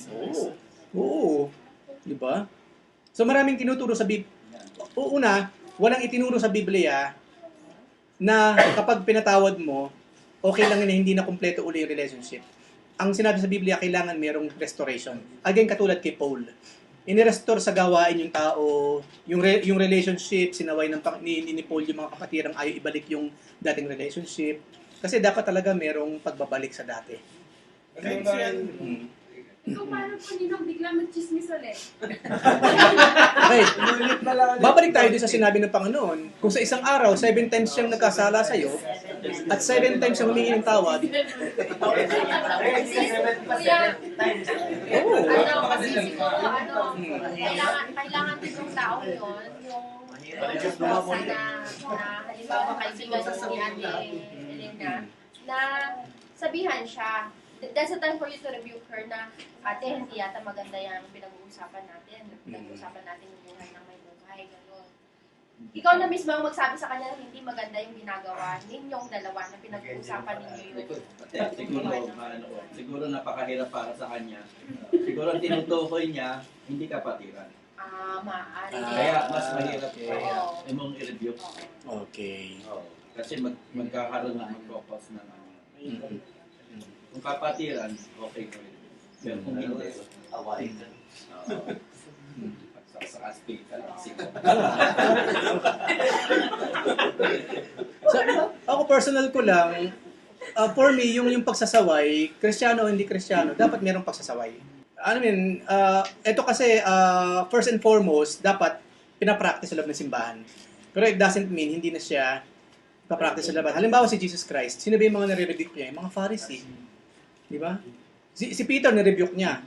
oo. Di ba? So maraming tinuturo sa Biblia. Una, walang itinuro sa Biblia na kapag pinatawad mo, okay lang na hindi na kumpleto uli yung relationship. Ang sinabi sa Biblia, kailangan mayroong restoration. Again, katulad kay Paul. Inirestore sa gawain yung tao, yung relationship, sinaway ni Paul yung mga kapatirang ayaw ibalik yung dating relationship. Kasi dapat talaga mayroong pagbabalik sa dati. Kahit siya, Ikaw paano po ninong bigla mag-chismis ulit? Okay, babalik tayo din sa sinabi ng Panginoon. Kung sa isang araw, 7 times siyang nagkasala sa'yo, at 7 times siyang humingi ng tawad, Kuya, kasi siguro, kailangan din yung tao yun, yung person na halimbawa kaibigan ni Ate Elena, na sabihan siya. That's the time for you to rebuke her na, ate, hindi yata maganda yung pinag-uusapan natin. Pinag-uusapan natin yung buhay ng may buhay, gano'n. Ikaw na mismo ang magsabi sa kanya na hindi maganda yung ginagawa ninyong dalawa na pinag-uusapan ninyo yung Siguro napakahirap para sa kanya. Siguro ang tinutukoy niya, hindi kapatiran. maaari. Kaya mas mahirap Oo. mong i-review. Okay. Kasi magkakaroon na mag-focus na kung kapatiran, okay ko rin. Pero kung hindi, Away. pagsasakastig ka lang siguro. So, ako personal ko lang, for me, yung pagsasaway, Kristiyano o hindi Kristiyano, dapat merong pagsasaway. Ito kasi, first and foremost, dapat pinapractice sa loob ng simbahan. Pero it doesn't mean hindi na siya papractice sa labas. Halimbawa si Jesus Christ, sino ba yung mga nare-rebuke niya? Yung mga Pharisee. Di ba? Si Peter nare-rebuke niya.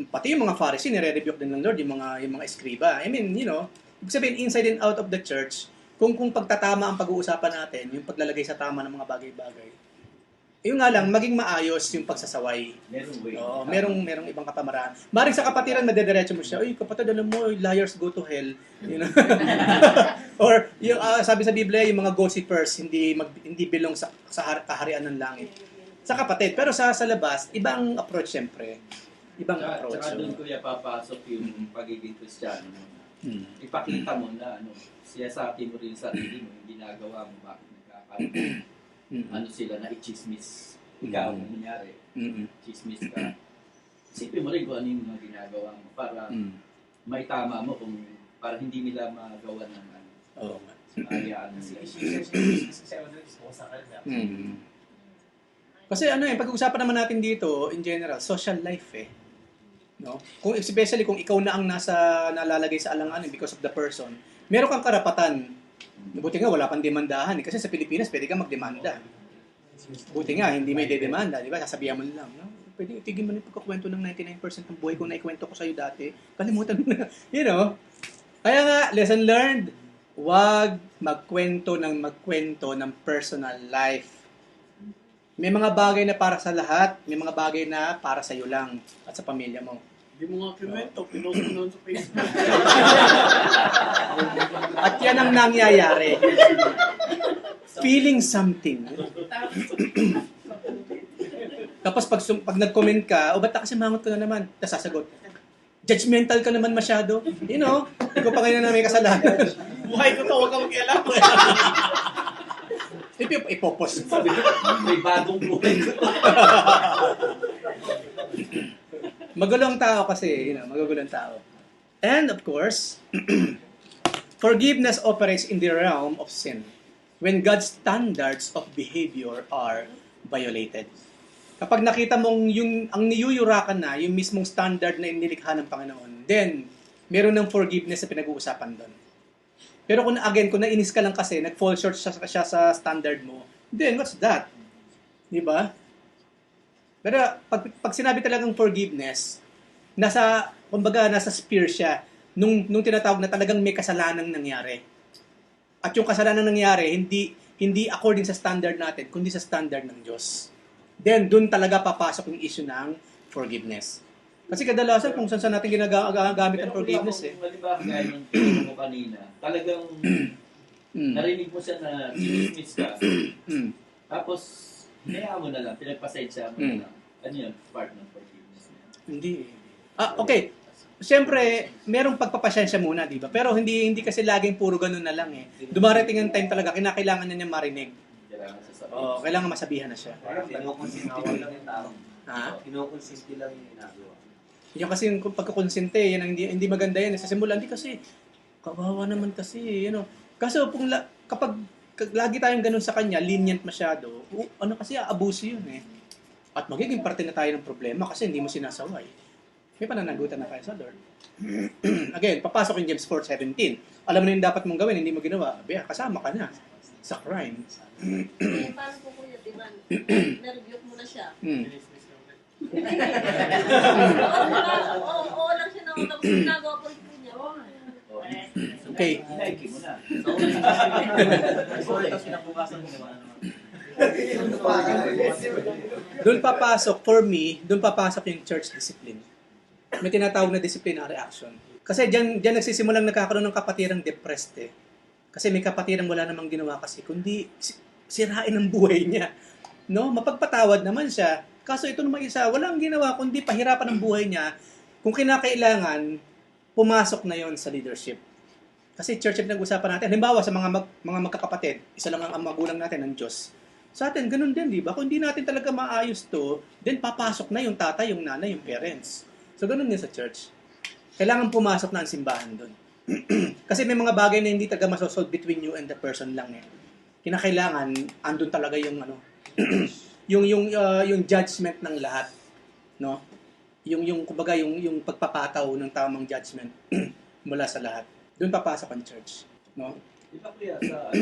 Pati yung mga Pharisee nare-rebuke din ng Lord, yung mga eskriba. I mean, ibig sabihin, inside and out of the church, kung pagtatama ang pag-uusapan natin, yung paglalagay sa tama ng mga bagay-bagay, yung nga lang, maging maayos yung pagsasaway. Merong way. Oo, merong ibang katamaraan. Maring sa kapatiran, madediretso mo siya, uy, kapatid, alam mo, liars go to hell. Or, yung, sabi sa Biblia, yung mga gossipers, hindi belong sa kaharian ng langit. Sa kapatid. Pero sa labas, ibang approach siyempre. Ibang approach. Tsaka doon kuya papasok yung pagiging Kristiyano mo. Ipakita mo na siyasati mo rin sa sarili mo, yung ginagawa mo, bakit nagkakaroon. Sila na i-chismis. Ikaw, kunyari, chismis ka. Isipin mo rin kung ano yung mga ginagawa mo para may tama mo para hindi nila magawa ng ayaan sila. Kasi pag-uusapan naman natin dito, in general, social life no? Especially kung ikaw na ang nalalagay sa alanganin because of the person, meron kang karapatan. Buti nga, wala pang demandahan. Kasi sa Pilipinas, pwede kang magdemanda. Buti nga, hindi may dedemanda. Di ba? Sasabihan mo lang. No? Pwede, itigin mo na yung pagkakwento ng 99% ng buhay ko na ikwento ko sa'yo dati. Kalimutan mo na. Kaya nga, lesson learned, huwag magkwento ng personal life. May mga bagay na para sa lahat, may mga bagay na para sa iyo lang at sa pamilya mo. Hindi mo nga kinuwento, pinost mo noon sa Facebook. At yan ang nangyayari. Feeling something. Tapos pag nag-comment ka, ba't kasi mangot ka na naman? Tapos sasagot, judgmental ka naman masyado. Ikaw pa ngayon na may kasalanan. Buhay ko to, huwag ka mag-ialam. Ipopost. May bagong buhay ko. Magulong tao kasi, magugulong tao. And of course, forgiveness operates in the realm of sin when God's standards of behavior are violated. Kapag nakita mong ang niyuyurakan na, yung mismong standard na inilikha ng Panginoon, then, meron ng forgiveness na pinag-uusapan doon. Pero kung nainis ka lang kasi, nag-fall short siya sa standard mo, then what's that? Diba? Pero pag sinabi talagang forgiveness, nasa sphere siya, nung tinatawag na talagang may kasalanang nangyari. At yung kasalanang nangyari, hindi according sa standard natin, kundi sa standard ng Diyos. Then, dun talaga papasok yung issue ng forgiveness. Kasi kadalasan kung saan natin ginagamit ang Pero forgiveness eh. kung halimbawa gaya ng tinanong mo kanina, talagang Mm. narinig mo siya na sinismiss ka, Mm. tapos hinayaan mo na lang, pinagpasensya mo na lang. Ano yun? Part ng forgiveness niya. Hindi. Okay. Siyempre, merong pagpapasyensya muna, di ba? Pero hindi kasi laging puro ganun na lang eh. Dumarating ang time talaga, kinakailangan na niya marinig. Kailangan sa sabi. Oo, kailangan masabihan na siya. Parang kinukonsinti lang yung tao. Ha? Kinukonsinti lang yung ginagawa. Yan kasi yung pagkakonsente, yan ang hindi maganda yan. Sa simula, hindi kasi, kawawa naman kasi, Kaso kapag lagi tayong ganun sa kanya, lenient masyado, kasi abuso yun eh. At magiging parte na tayo ng problema kasi hindi mo sinasaway. May pananagutan na tayo sa Lord. Again, papasok in James 4:17. Alam mo na yung dapat mong gawin, hindi mo ginawa. Kasama ka na sa crime. Eh, paano po kuya, di ba? Na-rebuke mo na siya. Oo lang siya na tapos ginagawa po niya. Okay. Hinaiki mo na. Tapos kinabukasan mo naman. Doon papasok, for me, doon papasok yung church discipline. May tinatawag na disciplinary action. Kasi diyan nagsisimulang nagkakaroon ng kapatirang depressed eh. Kasi may kapatirang wala namang ginawa kasi, kundi sirain ang buhay niya. No? Mapagpatawad naman siya. Kaso ito naman isa, walang ginawa kundi pahirapan ang buhay niya. Kung kinakailangan, pumasok na yon sa leadership. Kasi church yung nag-usapan natin. Halimbawa sa mga magkakapatid, isa lang ang magulang natin ng Diyos. Sa atin, ganun din, di ba? Kung hindi natin talaga maayos to, then papasok na yung tatay, yung nanay, yung parents. So, ganun din sa church. Kailangan pumasok na ang simbahan doon. Kasi may mga bagay na hindi talaga masosolve between you and the person lang eh. Kinakailangan, andun talaga yung yung judgment ng lahat. No? Kumbaga, yung pagpapataw ng tamang judgment mula sa lahat. Doon papasok ang church. No? Di ba kuya sa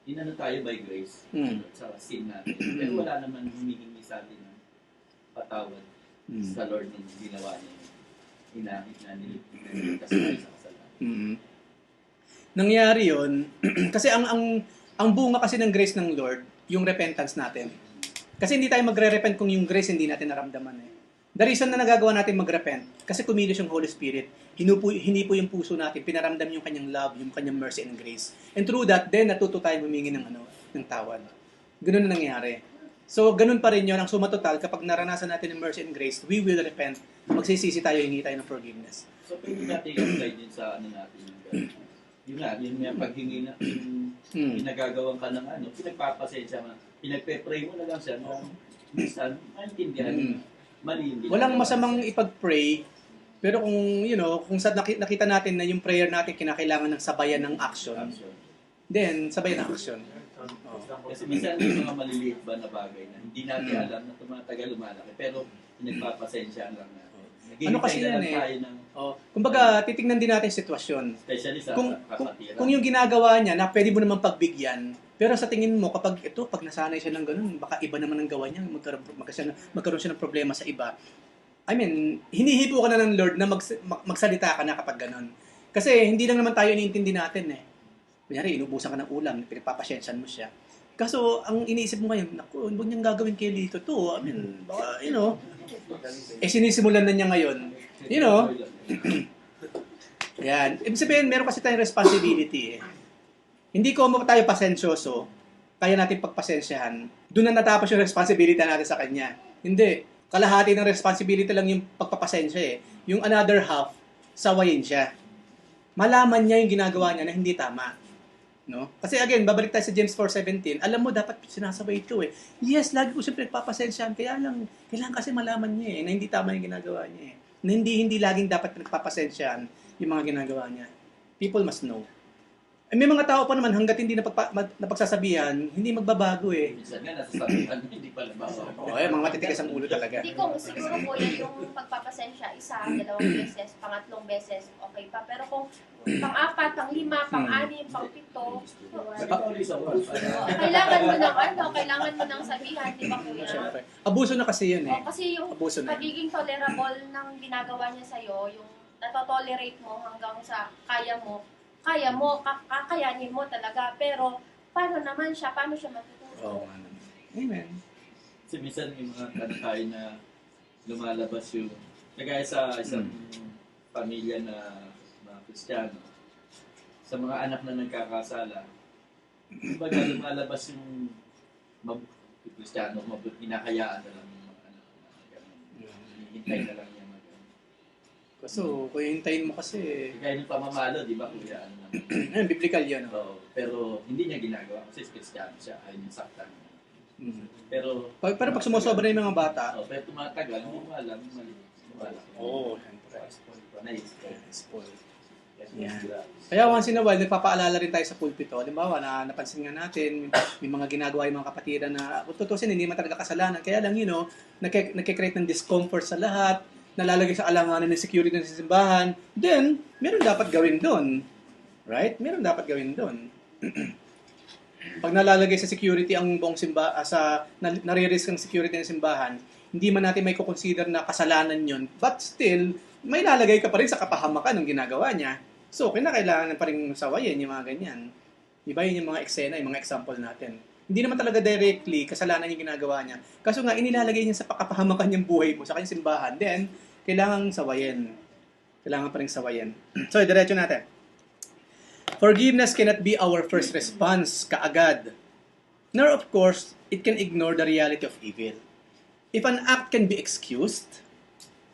inano tayo by grace sa sin natin. Pero wala naman humihingi sa atin ng patawad sa Lord nung ginawa niya. Hinahit na niligtas tayo sa kasalanan. Nangyari yun, kasi ang bunga kasi ng grace ng Lord, yung repentance natin. Kasi hindi tayo magre-repent kung yung grace hindi natin naramdaman eh. The reason na nagagawa natin mag-repent, kasi kumilos yung Holy Spirit, hindi po yung puso natin, pinaramdam yung kanyang love, yung kanyang mercy and grace. And through that, then natuto tayo humingi ng tawad. Ganun na nangyari. So, ganun pa rin yun, ang suma total, kapag naranasan natin yung mercy and grace, we will repent, magsisisi tayo, hingi tayo ng forgiveness. So, pwede natin i-apply din sa natin. Yun nga, paghingi na, yung pinagagawan ka ng pinagpapasensya mo, pinagpe-pray mo na lang siya, minsan, maintindihan mali. Walang masamang ipag-pray, pero kung nakita natin na yung prayer natin kinakailangan ng sabayan ng action, then sabayan ng action. Kasi minsan may mga maliliit ba na bagay na hindi natin alam na tumatagal lumalaki, pero pinagpapasensya lang na. Kasi yan kumbaga, titingnan din natin yung sitwasyon. Especially sa kapatiran. Kung yung ginagawa niya na pwede mo naman pagbigyan, pero sa tingin mo, kapag nasanay siya ng ganun, baka iba naman ang gawa niya, magkaroon siya ng problema sa iba. I mean, hinihipo ka na ng Lord na magsalita ka na kapag ganun. Kasi hindi lang naman tayo iniintindi natin eh. Kunyari, inubusan ka ng ulam, pinagpapasensyan mo siya. Kaso, ang iniisip mo ngayon, naku, huwag niyang gagawin kay Lito to. I mean, baka, sinisimulan na niya ngayon. Yan. Ibig sabihin, meron kasi tayong responsibility eh. Hindi ko tayo pasensyoso, kaya natin pagpasensyahan. Doon na natapos yung responsibility natin sa kanya. Hindi. Kalahati ng responsibility lang yung pagpapasensya eh. Yung another half, sawayin siya. Malaman niya yung ginagawa niya na hindi tama. No? Kasi again, babalik tayo sa James 4:17. Alam mo, dapat sinasabay ito eh. Yes, lagi ko siyempre nagpapasensyahan. Kaya lang, kailangan kasi malaman niya eh, na hindi tama yung ginagawa niya eh. Na hindi laging dapat nagpapasensyahan yung mga ginagawa niya. People must know. May mga tao pa naman hanggat hindi napagsasabihan, hindi magbabago eh. Minsan nga, nasasabihan, hindi pala bago. Mga matitigas ang ulo talaga. Hindi ko, siguro po yan yung pagpapasensya, isa, dalawang beses, pangatlong beses, okay pa. Pero kung pang-apat, pang-lima, pang-anim, pang-pito, kailangan mo ng sabihan, di ba kuya? Siyempre. Abuso na kasi yun eh. Kasi yung pagiging tolerable ng ginagawa niya sa'yo, yung natotolerate mo hanggang sa kaya mo, kakayanin mo talaga. Pero, paano siya matututo? Oo. Amen. Kasi minsan yung mga tayo na lumalabas yung, kagaya sa isang pamilya na mga Kristiyano, sa mga anak na nagkakasala, kumbaga lumalabas yung Kristiyano, hinahayaan na lang yung mga anak na gano'n. Hihintay na lang yung mga gano'n. So, kung hintayin mo kasi, Kaya yung pamamalo, di ba, kuya, ano naman. ayun, biblical yun. No? Oo, pero hindi niya ginagawa kasi Kristiyano siya, ayaw niya saktan. Pero, Pero pag sumusobra yung mga bata, pero tumatagal, hindi mo alam, mali. Wala. siyempre. Spoil. Yan. Kaya once in a while, nagpapaalala rin tayo sa pulpito. Halimbawa, napansin nga natin, may mga ginagawa yung mga kapatiran na, kung tutusin, hindi man talaga kasalanan. Kaya lang, nagkikreate ng discomfort sa lahat, nalalagay sa alanganan ng security ng simbahan, then, meron dapat gawin doon. Right? Meron dapat gawin doon. Pag nalalagay sa security ang buong simbahan, nare-risk ang security ng simbahan, hindi man natin may kukonsider na kasalanan yun, but still, may lalagay ka pa rin sa kapahamakan ng ginagawa niya. So, kinakailangan pa rin sawayin yung mga ganyan. Diba yun yung mga eksena, yung mga example natin. Hindi naman talaga directly kasalanan yung ginagawa niya. Kaso nga, inilalagay niya sa kapahamakan yung buhay mo sa kanyang simbahan. Then, kailangan sawayin. Kailangan pa rin sawayin. So, diretso natin. Forgiveness cannot be our first response kaagad. Nor, of course, it can ignore the reality of evil. If an act can be excused,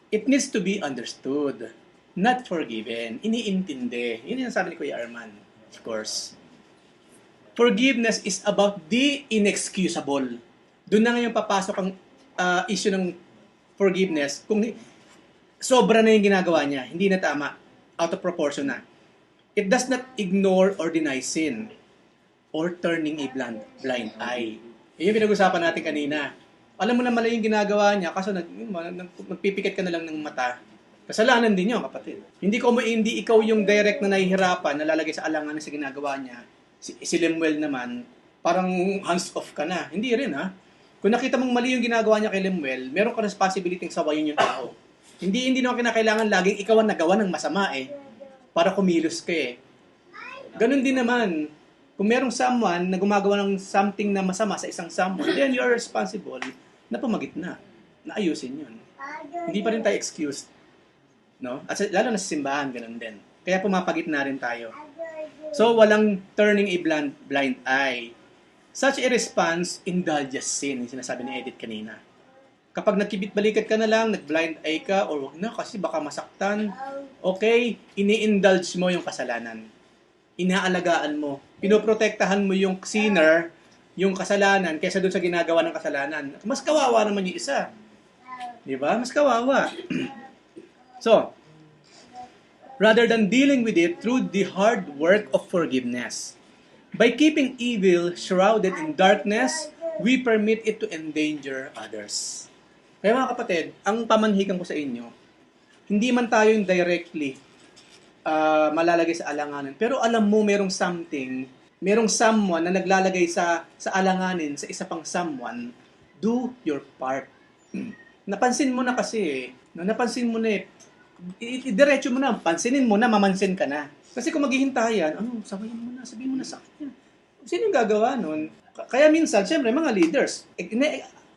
it needs to be understood, not forgiven. Iniintindi. Yun yung sabi ni Kuya Arman, of course. Forgiveness is about the inexcusable. Doon na ngayon papasok ang issue ng forgiveness. Kung sobra na yung ginagawa niya, hindi na tama, out of proportion na. It does not ignore or deny sin or turning a blind eye. Yun yung pinag-usapan natin kanina. Alam mo na mali yung ginagawa niya, kaso nagpipikit ka na lang ng mata. Kasalanan din yun, kapatid. Hindi ikaw yung direct na nahihirapan, nalalagay sa alanganan sa ginagawa niya. Si Lemuel naman, parang hands off ka na. Hindi rin, ha? Kung nakita mong mali yung ginagawa niya kay Lemuel, meron ka responsibility ng sawayin yung tao. Hindi naman kinakailangan laging ikaw ang nagawa ng masama, para kumilos ka, Ganun din naman, kung merong someone na gumagawa ng something na masama sa isang someone, then you are responsible na pumagit na ayusin yun. Hindi pa rin tayo excused. No? At lalo na sa simbahan, ganun din. Kaya pumapagit na rin tayo. So, walang turning a blind eye. Such a response indulges sin, yung sinasabi ni Edith kanina. Kapag nagkibit-balikat ka na lang, nag-blind eye ka, or wag na kasi baka masaktan, okay, ini-indulge mo yung kasalanan. Inaalagaan mo. Pinoprotektahan mo yung sinner, yung kasalanan, kaysa doon sa ginagawa ng kasalanan. Mas kawawa naman yung isa. Di ba? Mas kawawa. So, rather than dealing with it through the hard work of forgiveness, by keeping evil shrouded in darkness, we permit it to endanger others. Kaya mga kapatid, ang pamanhikan ko sa inyo, hindi man tayo yung directly malalagay sa alanganan, pero alam mo merong someone na naglalagay sa alanganin sa isa pang someone, do your part. Napansin mo na kasi, napansin mo na diretso mo na, pansinin mo na, mamansin ka na. Kasi kung maghihintayan, sabayin mo na, sabihin mo na sa kanya. Sino yung gagawa nun? Kaya minsan, syempre, mga leaders,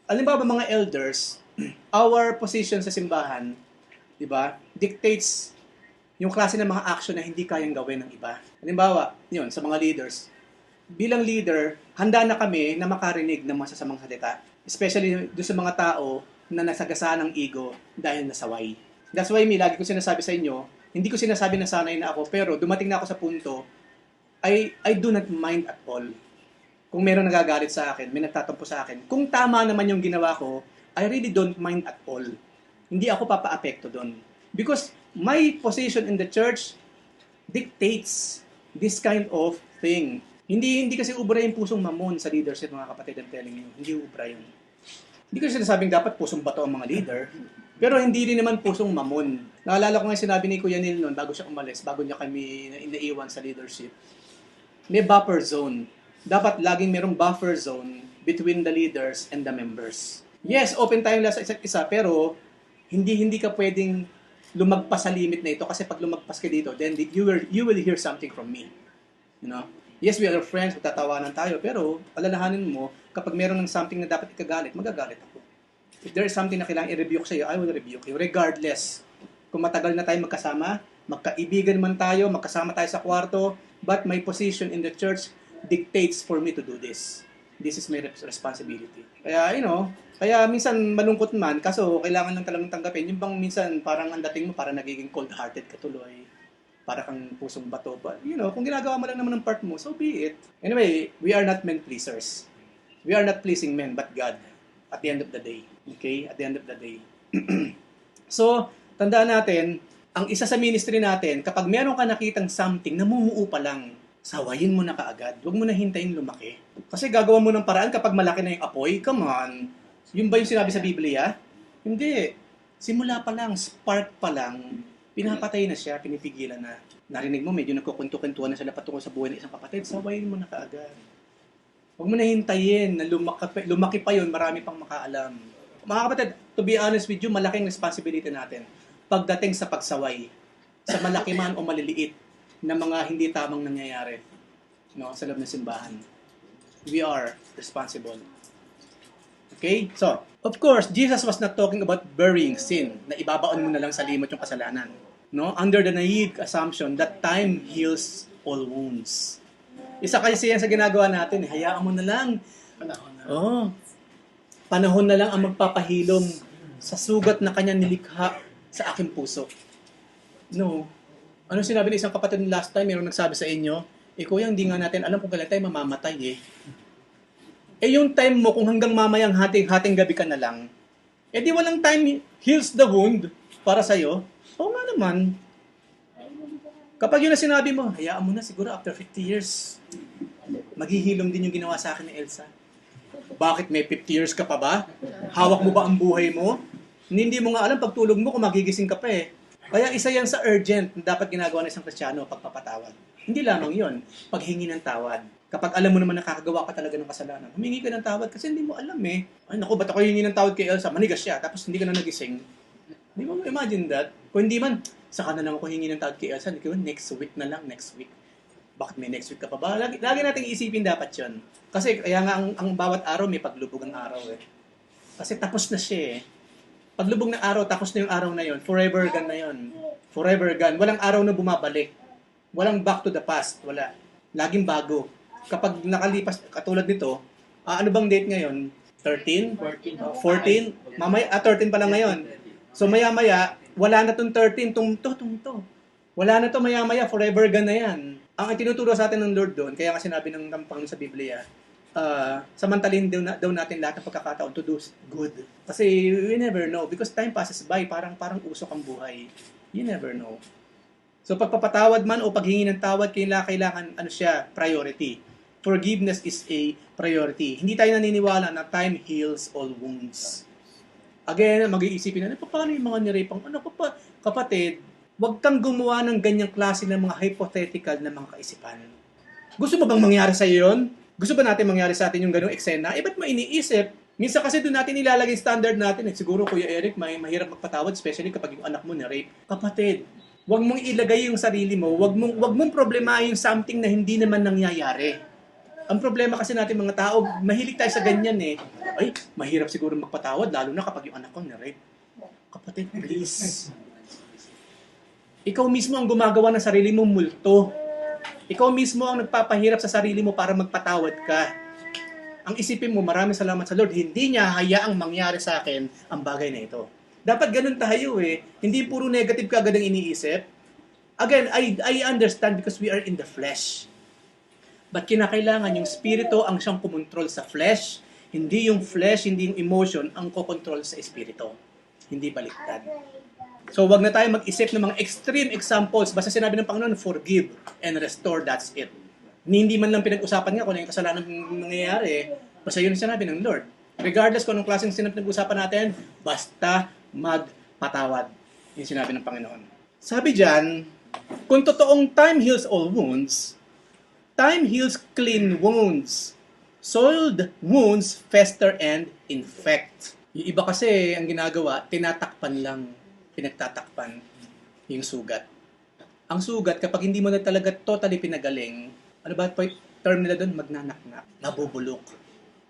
halimbawa mga elders, our position sa simbahan, di ba, dictates yung klase ng mga action na hindi kayang gawin ng iba. Halimbawa, yun, sa mga leaders, bilang leader, handa na kami na makarinig ng masasamang salita. Especially doon sa mga tao na nasagasaan ng ego dahil nasaway. That's why lagi ko sinasabi sa inyo, hindi ko sinasabi na sanay na ako, pero dumating na ako sa punto, I do not mind at all. Kung meron nagagalit sa akin, may nagtatampo sa akin, kung tama naman yung ginawa ko, I really don't mind at all. Hindi ako papa-apekto doon. Because my position in the church dictates this kind of thing. Hindi kasi ubra yung pusong mamon sa leadership, mga kapatid, I'm telling you. Hindi ubra yun. Hindi ko sinasabing dapat pusong bato ang mga leader, pero hindi rin naman pusong mamon. Naalala ko nga sinabi ni Kuya Neil noon, bago siya umalis, bago niya kami inaiwan sa leadership, may buffer zone. Dapat laging merong buffer zone between the leaders and the members. Yes, open tayong sa isa't isa, pero hindi ka pwedeng lumagpas sa limit na ito, kasi pag lumagpas ka dito, then you will hear something from me. You know? Yes, we are friends, magtatawanan tayo, pero alalahanin mo, kapag meron ng something na dapat ikagalit, magagalit ako. If there is something na kailangan i-rebuke sa'yo, I will rebuke you. Regardless, kung matagal na tayo magkasama, magkaibigan man tayo, magkasama tayo sa kwarto, but my position in the church dictates for me to do this. This is my responsibility. Kaya, kaya minsan malungkot man, kaso kailangan lang talagang tanggapin. Yung bang minsan parang ang dating mo, parang nagiging cold-hearted ka tuloy. Para kang pusong bato. But, kung ginagawa mo lang naman ang part mo, so be it. Anyway, we are not men pleasers. We are not pleasing men, but God. At the end of the day. Okay? At the end of the day. So, tandaan natin, ang isa sa ministry natin, kapag meron ka nakitang something, namumuo pa lang, sawayin mo na kaagad. Huwag mo na hintayin lumaki. Kasi gagawa mo ng paraan kapag malaki na yung apoy. Come on. Yun ba yung sinabi sa Biblia? Hindi. Simula pa lang, spark pa lang, pinapatay na siya, pinipigilan na. Narinig mo, medyo nagkukunto-kuntuan na sila patungkol sa buhay ng isang kapatid. Sawayin mo na kaagad. Huwag mo na hintayin na lumaki pa yun, marami pang makaalam. Mga kapatid, to be honest with you, malaking responsibility natin pagdating sa pagsaway sa malaki man o maliliit na mga hindi tamang nangyayari sa loob ng simbahan. We are responsible. Okay? So, of course, Jesus was not talking about burying sin, na ibabaon mo na lang sa limot yung kasalanan. Under the naive assumption that time heals all wounds. Isa kasi yan sa ginagawa natin, hayaan mo na lang. Panahon na lang ang magpapahilom sa sugat na kanya nilikha sa aking puso. Ano sinabi ng isang kapatid last time, mayroong nagsabi sa inyo, kuya, hindi nga natin alam kung kailan tayo mamamatay yung time mo, kung hanggang mamayang hating gabi ka na lang, di walang time heals the wound para sa'yo. Oo nga naman. Kapag yun na sinabi mo, hayaan mo na siguro after 50 years, maghihilom din yung ginawa sa akin ni Elsa. Bakit may 50 years ka pa ba? Hawak mo ba ang buhay mo? Hindi mo nga alam pagtulog mo kung magigising ka pa Kaya isa yan sa urgent na dapat ginagawa ng isang Kristiyano, pagpapatawad. Hindi lamang yun, paghingi ng tawad. Kapag alam mo naman nakakagawa ka talaga ng kasalanan, humingi ka ng tawad kasi hindi mo alam Ay naku, ba't ako hingi ng tawad kay Elsa? Manigas siya, tapos hindi ka na nagising. Hindi mo imagine that. Kung hindi man, saka na lang ako hingi ng tawad kay Elsa, hindi ko next week na lang, next week. Bakit may next week ka pa ba? Lagi natin iisipin dapat yun. Kasi kaya nga ang bawat araw may paglubog ang araw Kasi tapos na siya Paglubog ng araw, tapos na yung araw na yon. Forever gone na yon. Forever gone. Walang araw na bumabalik. Walang back to the past. Wala. Laging bago. Kapag nakalipas, katulad nito, ano bang date ngayon? 13? 14? Mamaya, 13 pa lang ngayon. So maya-maya, wala na tong 13, to. Wala na to maya-maya, forever gone na yan. Ang tinuturo sa atin ng Lord doon, kaya nga sinabi ng Panginoon sa Biblia, samantalin daw natin lahat ng pagkakataon to do good. Kasi we never know. Because time passes by, parang usok ang buhay. You never know. So pagpapatawad man o paghingi ng tawad, kailangan priority. Forgiveness is a priority. Hindi tayo naniniwala na time heals all wounds. Again, mag-iisipin na, paano yung mga nirapang, kapatid, huwag kang gumawa ng ganyang klase ng mga hypothetical na mga kaisipan. Gusto mo bang mangyari sa yun? Gusto ba natin mangyari sa atin yung ganung eksena? Ba't mo iniisip? Minsan kasi doon natin ilalagay standard natin. Siguro, Kuya Eric, mahirap magpatawad, especially kapag yung anak mo na-rape. Kapatid, huwag mong ilagay yung sarili mo, huwag mong problemahin yung something na hindi naman nangyayari. Ang problema kasi natin mga tao, mahilig tayo sa ganyan mahirap siguro magpatawad, lalo na kapag yung anak ko na-rape. Kapatid, please. Ikaw mismo ang gumagawa ng sarili mong multo. Ikaw mismo ang nagpapahirap sa sarili mo para magpatawad ka. Ang isipin mo, maraming salamat sa Lord, hindi niya hayaang mangyari sa akin ang bagay na ito. Dapat ganun tayo Hindi puro negative ka agad ang iniisip. Again, I understand because we are in the flesh. But kinakailangan yung spirito ang siyang kumontrol sa flesh, hindi yung flesh, hindi yung emotion ang kokontrol sa espiritu. Hindi baliktad. So wag na tayo mag-isip ng mga extreme examples. Basta sinabi ng Panginoon, forgive and restore, that's it. Hindi man lang pinag-usapan nga kung ano yung kasalanan nangyayari. Basta yun ang sinabi ng Lord. Regardless kung anong klaseng pinag-usapan natin, basta magpatawad. Yung sinabi ng Panginoon. Sabi dyan, kung totoong time heals all wounds, time heals clean wounds. Soiled wounds fester and infect. Yung iba kasi ang ginagawa, tinatakpan lang. Pinagtatakpan yung sugat. Ang sugat, kapag hindi mo na talaga totally pinagaling, ano ba term nila doon? Magnanaknak. Nabubulok.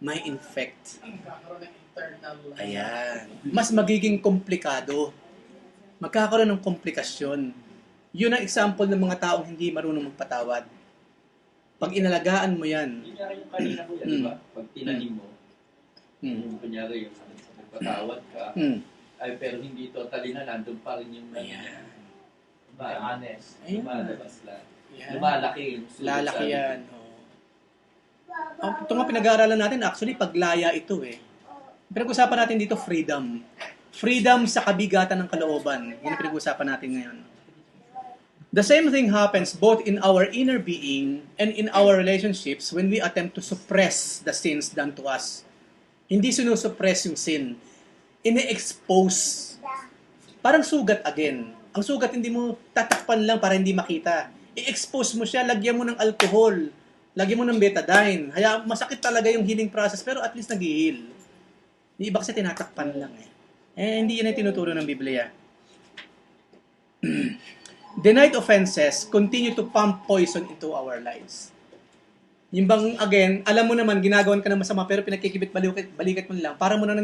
may infect. Magkakaroon ng internal... Ayan. Mas magiging komplikado. Magkakaroon ng komplikasyon. Yun ang example ng mga taong hindi marunong magpatawad. Pag inalagaan mo yan, Yun nga yung kanina ko yan, di ba? Pag tinanim mo, yung kunyari yung nagpatawad ka, ay pero hindi totally na nandun pa rin yung Ayan. honest, Ayan. lumalabas lang. Ayan. Lumalaki yung sulot Lalaki sa- yan. Ito nga pinag-aaralan natin, actually, paglaya ito eh. Pinag-usapan natin dito, freedom. Freedom sa kabigatan ng kalooban. Yan ang pinag-usapan natin ngayon. The same thing happens both in our inner being and in our relationships when we attempt to suppress the sins done to us. Hindi sinusuppress yung sin. Ine-expose. Parang sugat again. Ang sugat hindi mo tatakpan lang para hindi makita. I-expose mo siya, lagyan mo ng alcohol, lagyan mo ng betadine. Kaya masakit talaga yung healing process pero at least nag-heal. Yung iba kasi tinatakpan lang eh. Hindi yan ang tinuturo ng Biblia. Denied offenses continue to pump poison into our lives. Yung bang, again, alam mo naman, ginagawan ka ng masama, pero pinagkikibit balikat mo lang, para mo na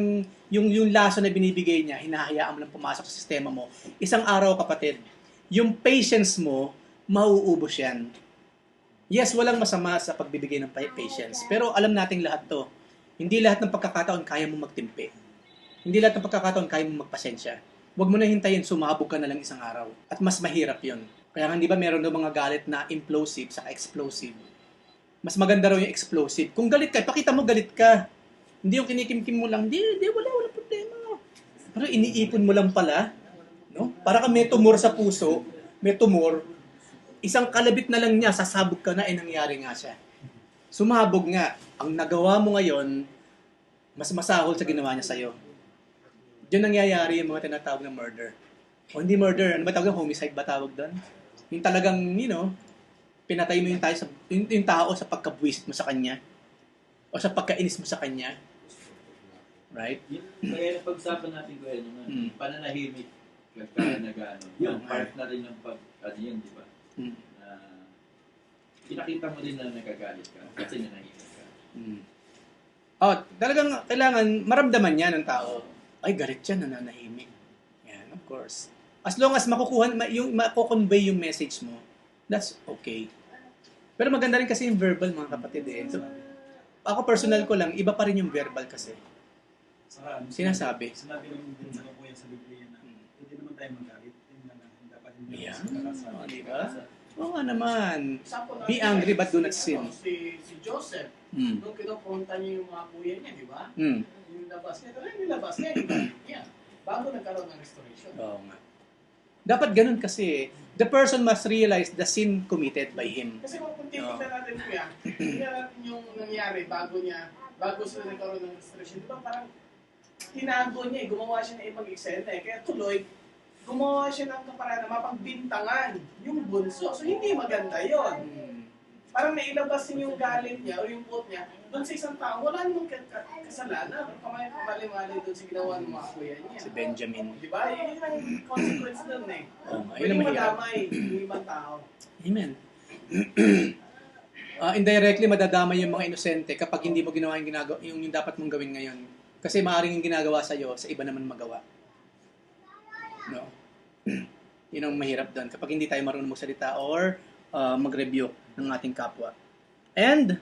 yung laso na binibigay niya, hinahayaan mo lang pumasok sa sistema mo. Isang araw, kapatid, yung patience mo, mauubos yan. Yes, walang masama sa pagbibigay ng patience, pero alam nating lahat to. Hindi lahat ng pagkakataon kaya mo magtimpi. Hindi lahat ng pagkakataon kaya mo magpasensya. Huwag mo na hintayin, sumabog ka na lang isang araw. At mas mahirap yon. Kaya nga, di ba, meron doon mga galit na implosive sa explosive. Mas maganda raw yung explosive. Kung galit ka, pakita mo galit ka. Hindi yung kinikimkim mo lang, wala problema. Pero iniipon mo lang pala. No? Para ka may tumor sa puso, may tumor, isang kalabit na lang niya, sasabog ka na, nangyari nga siya. Sumabog nga. Ang nagawa mo ngayon, mas masahol sa ginawa niya sa'yo. Diyan nangyayari yung mga tinatawag na murder. O hindi murder, ano ba tawag? Homicide ba tawag doon? Yung talagang, pinatay mo yung tao sa pagkabwisit mo sa kanya. O sa pagkainis mo sa kanya. Right? Kaya napag-usapan natin ko yung pananahimik ka nag-ano. Yung part na rin ng yun, di ba? Na pinakita mo din na nagagalit ka kasi nanahimik ka. Talagang kailangan maramdaman niya ng tao. Ay, galit siya, nananahimik. Yan, of course. As long as mako-convey yung message mo, that's okay. Pero maganda rin kasi yung verbal, mga kapatid eh. So, ako personal ko lang, iba pa rin yung verbal kasi. Sinasabi. Sinabi lang din sa kapuyan sa Biblia na hindi naman tayo magalit. Dapat hindi Diba? Oo nga naman. Be angry but do not sin. Si Joseph, nung kinupunta niya yung mga kuya niya, di ba? Yung labas niya, talagang nilabas niya, yung galit niya. Bago nagkaroon ng restoration. Oo nga. Dapat ganun kasi. The person must realize the sin committed by him. Kasi kung titignan natin kuya, tingnan natin yung nangyari bago sila nagkaroon ng restoration. Di ba parang tinago niya, gumawa siya ng ibang eksena eh. Kaya tuloy, gumawa siya ng kaparaan na mapagbintangan yung bunso. So hindi maganda yon. Parang nailabas niya yung galit niya o yung quote niya doon sa isang tao. Wala namang kasalanan. Kamali-mali doon sa ginawa ng mga kuya niya. Si Benjamin. Diba? Yun ang consequence doon eh. Ayun Pwede ang mahirap. madamay yung ibang tao. Amen. Indirectly, madadamay yung mga inosente kapag hindi mo ginawa yung dapat mong gawin ngayon. Kasi maaaring yung ginagawa sa'yo, sa iba naman magawa. No? Yun ang mahirap doon. Kapag hindi tayo marunong magsalita or mag-review ng ating kapwa. And,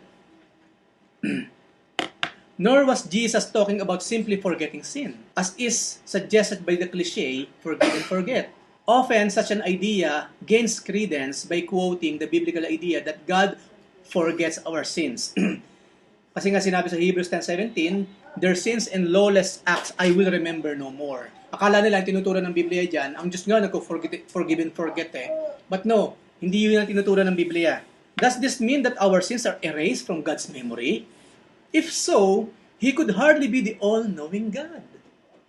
nor was Jesus talking about simply forgetting sin, as is suggested by the cliche, forgive and forget. Often, such an idea gains credence by quoting the biblical idea that God forgets our sins. Kasi nga sinabi sa Hebrews 10:17, their sins and lawless acts I will remember no more. Akala nila tinuturo ng Biblia dyan, ang Diyos nga nagko-forgive and forget eh. But no, hindi yun ang tinuturo ng Biblia. Does this mean that our sins are erased from God's memory? If so, He could hardly be the all-knowing God.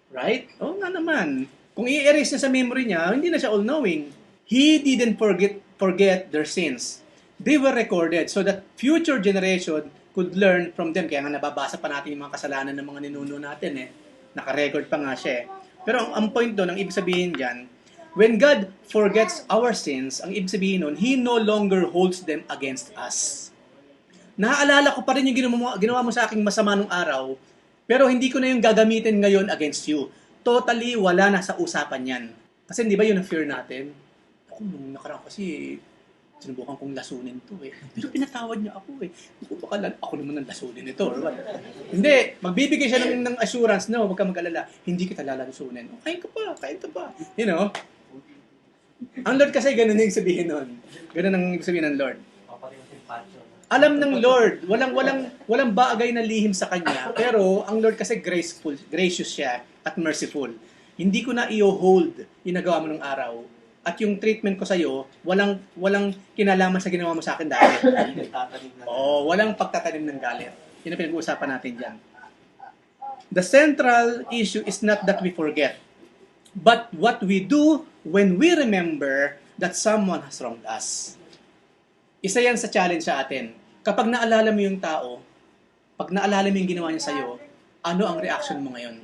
Right? Oo nga naman. Kung i-erase niya sa memory niya, hindi na siya all-knowing. He didn't forget their sins. They were recorded so that future generation could learn from them. Kaya nga nababasa pa natin yung mga kasalanan ng mga ninuno natin eh. Naka-record pa nga siya eh. Pero ang point doon, ang ibig sabihin dyan, when God forgets our sins, ang ibig sabihin nun, He no longer holds them against us. naaalala ko pa rin yung ginawa mo sa aking masama nung araw, pero hindi ko na yung gagamitin ngayon against you. Totally wala na sa usapan yan. Kasi di ba yun ang fear natin? Ako, nung nakaraan kasi, sinubukan kong lasunin to eh. Pero pinatawad niya ako eh. Baka ako naman ang lasunin ito or what. Hindi, magbibigay siya ng assurance, no, huwag ka mag-alala. Hindi kita lalasunin. Oh, kain ka pa. You know? Ang Lord kasi ganun yung sabihin nun. Ganun ang sabihin ng Lord. Alam ng Lord, walang bagay na lihim sa Kanya, pero ang Lord kasi gracious siya at merciful. Hindi ko na i-hold yung nagawa mo ng araw. At yung treatment ko sa'yo, walang kinalaman sa ginawa mo sa akin dati. Walang pagtatanim ng galit. Yun ang pinag-uusapan natin dyan. The central issue is not that we forget, but what we do when we remember that someone has wronged us. Isa yan sa challenge sa atin. Kapag naalala mo yung tao, pag naalala mo yung ginawa niya sa'yo, ano ang reaction mo ngayon?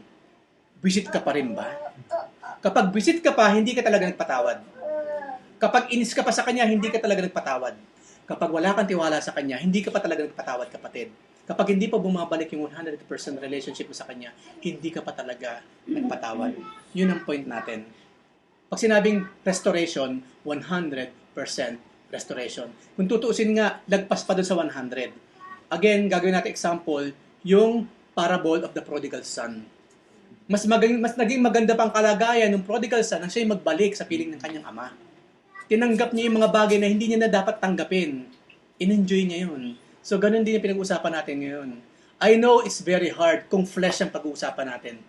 Visit ka pa rin ba? Kapag visit ka pa, hindi ka talaga nagpatawad. Kapag inis ka pa sa kanya, hindi ka talaga nagpatawad. Kapag wala kang tiwala sa kanya, hindi ka pa talaga nagpatawad, kapatid. Kapag hindi pa bumabalik yung 100% relationship mo sa kanya, hindi ka pa talaga nagpatawad. Yun ang point natin. Pag sinabing restoration, 100% restoration. Kung tutuusin nga, lagpas pa doon sa 100. Again, gagawin natin example, yung parable of the prodigal son. Mas naging maganda pang kalagayan ng prodigal son nang siya'y magbalik sa piling ng kanyang ama. Tinanggap niya yung mga bagay na hindi niya na dapat tanggapin. In-enjoy niya yun. So, ganun din yung pinag-uusapan natin ngayon. I know it's very hard kung flesh ang pag-uusapan natin.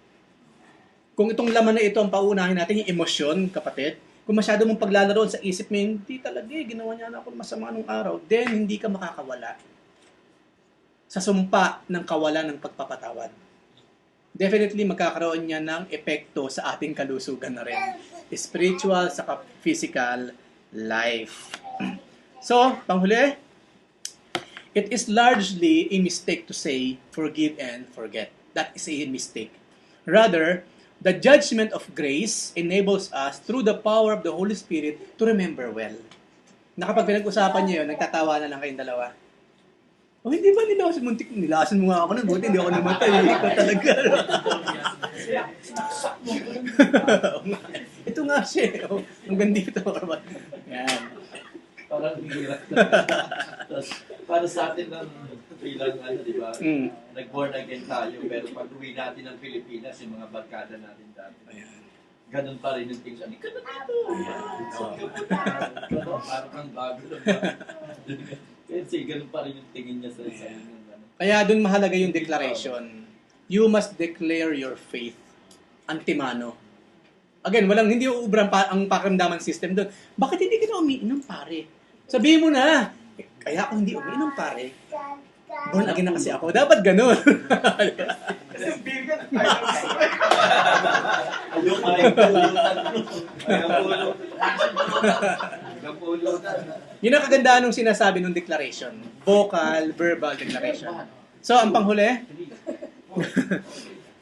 Kung itong laman na ito ang pauunahin natin, yung emosyon, kapatid, kung masyado mong paglalaroon sa isip mo, hindi talaga, ginawa niya na ako masama nung araw, then hindi ka makakawala sa sumpa ng kawalan ng pagpapatawad. Definitely magkakaroon niya ng epekto sa ating kalusugan na rin. Spiritual saka physical life. So, panghuli, it is largely a mistake to say forgive and forget. That is a mistake. Rather, the judgment of grace enables us through the power of the Holy Spirit to remember well. Na kapag pinag-usapan niyo yun, nagtatawa na lang kayong dalawa. Oh, hindi ba nilasan mo nga ako nun, buti hindi ako namatay. Ikaw talaga. Ito nga siya. Oh, hanggang dito. Yan. Parang hirap. Para sa atin lang bilang di ba? Nag-born again tayo, pero pag uwi natin ng Pilipinas, yung mga barkada natin dati. Ganun pa rin yung tingin. Hindi ka na dito. Parang kang bago lang. Kasi ganun pa rin yung tingin niya sa inyo. Kaya dun mahalaga yung declaration. You must declare your faith. Antimano. Again, hindi uubran pa ang pakiramdaman system doon. Bakit hindi ka na umiinom, pare? Sabihin mo na, kaya ako hindi umiinom, pare. Born again na kasi ako. Dapat ganun. Kasi bigyan tayo. Yun ang kagandahan ng sinasabi ng declaration. Vocal, verbal declaration. So, ang panghuli,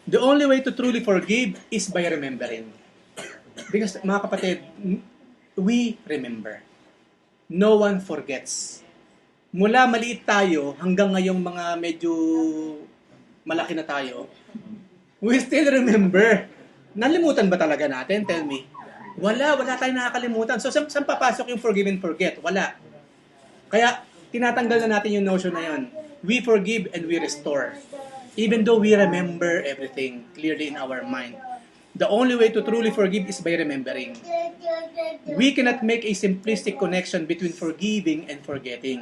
the only way to truly forgive is by remembering. Because, mga kapatid, we remember. No one forgets. Mula maliit tayo hanggang ngayong mga medyo malaki na tayo, we still remember. Nalimutan ba talaga natin? Tell me. Wala tayong nakakalimutan. So, saan papasok yung forgive and forget? Wala. Kaya, tinatanggal na natin yung notion na yun. We forgive and we restore. Even though we remember everything clearly in our mind. The only way to truly forgive is by remembering. We cannot make a simplistic connection between forgiving and forgetting.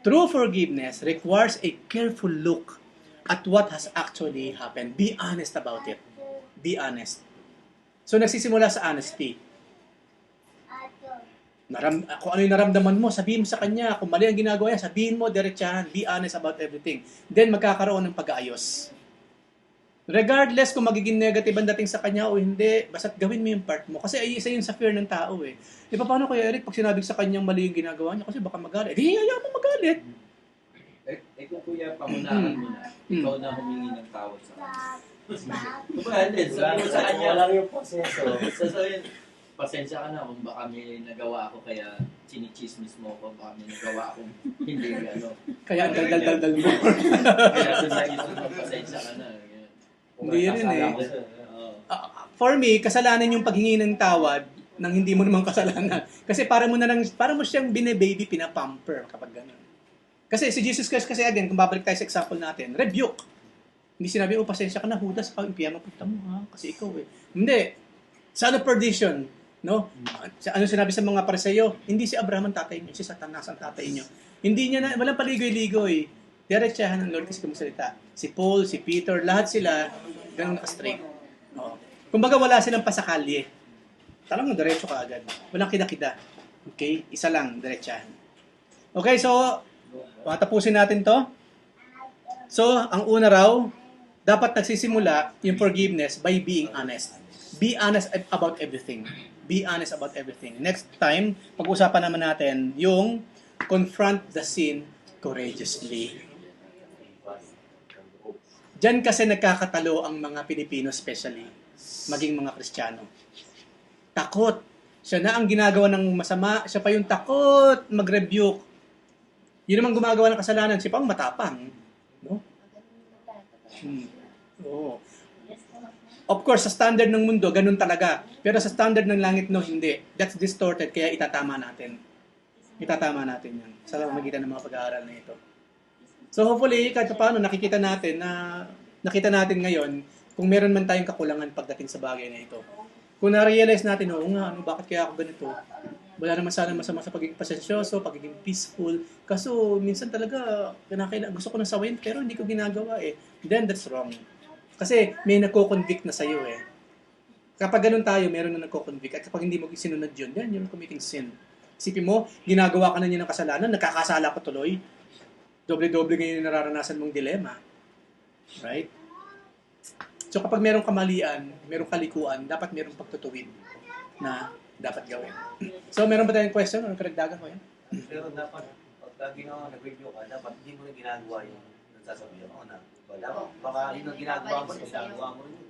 True forgiveness requires a careful look at what has actually happened. Be honest about it. Be honest. So, nagsisimula sa honesty. Kung ano yung naramdaman mo, sabihin mo sa kanya. Kung mali ang ginagawa niya, sabihin mo, diretsahan. Be honest about everything. Then, magkakaroon ng pag-aayos. Regardless kung magiging negative ang dating sa kanya o hindi, basta't gawin mo yung part mo. Kasi ay isa yun sa fear ng tao eh. Di ba paano Kuya Eric, pag sinabi sa kanyang mali yung ginagawa niya, kasi baka magalit. Di, hayaan mo magalit. Kung kuya, pamunahan mo na, ikaw na humingi ng tawad sa kanya. Diba, sabihin mo sa kanya. Wala yung proseso. Sasabihin, pasensya ka na kung baka may nagawa ako kaya chinichismis mo ako, baka may nagawa akong hindi ano. Kaya ang dal-dal-dal mo. Kaya doon sa isip mo, pasensya ka na. Ganyan. Hindi yun eh. Oo. For me, kasalanan yung paghingi ng tawad nang hindi mo naman kasalanan. Kasi para mo siyang bine-baby, pinapamper kapag gano'n. Kasi si Jesus Christ kasi again, kung babalik tayo sa example natin, rebuke. Hindi sinabi, pasensya ka na, Judas, impyerno punta mo ha, kasi ikaw eh. Hindi. Son of perdition, no? Ano sinabi sa mga Pariseo? Hindi si Abraham ang tatay niyo, si Satanas ang tatay niyo. Hindi niya walang paligoy-ligoy. Diretsahan ng Lord kasi kumusalita. Si Paul, si Peter, lahat sila, ganun naka-straight. Oo. Kumbaga wala silang pasakalye. Talagang diretso ka agad. Walang kida-kida. Okay? Isa lang, diretsahan. Okay, so, matapusin natin to. So, ang una raw, dapat nagsisimula yung forgiveness by being honest. Be honest about everything. Be honest about everything. Next time, pag-usapan naman natin yung confront the sin courageously. Diyan kasi nagkakatalo ang mga Pilipino especially, maging mga Kristiyano. Takot. Siya na ang ginagawa ng masama, siya pa yung takot mag-rebuke. Yun naman gumagawa ng kasalanan, siya pa ang matapang. No? Oo. Of course, sa standard ng mundo, ganun talaga. Pero sa standard ng langit, no, hindi. That's distorted, kaya itatama natin. Itatama natin yan sa magitan ng mga pag-aaral na ito. So hopefully, kahit paano, nakita natin ngayon kung meron man tayong kakulangan pagdating sa bagay na ito. Kung na-realize natin, bakit kaya ako ganito? Wala naman sana masama sa pagiging pasensyoso, pagiging peaceful. Kaso, minsan talaga, gusto ko na sawayin, pero hindi ko ginagawa eh. Then, that's wrong. Kasi may nagko-convict na sa'yo eh. Kapag ganun tayo, meron na nagko-convict. At kapag hindi mo sinunod yun, yan yung committing sin. Isipin mo, ginagawa ka na niya ng kasalanan, nakakasala ko tuloy. Doble-doble ngayon yung nararanasan mong dilema. Right? So kapag merong kamalian, merong kalikuan, dapat merong pagtutuwid na dapat gawin. So meron ba tayong question o karagdagan ko yan? Pero dapat, pag ginawa nag-review ka, dapat hindi mo na ginagawa yung nagsasabihan mo na. Dapat, baka yun ang ginagawa mo, ginagawa mo rin.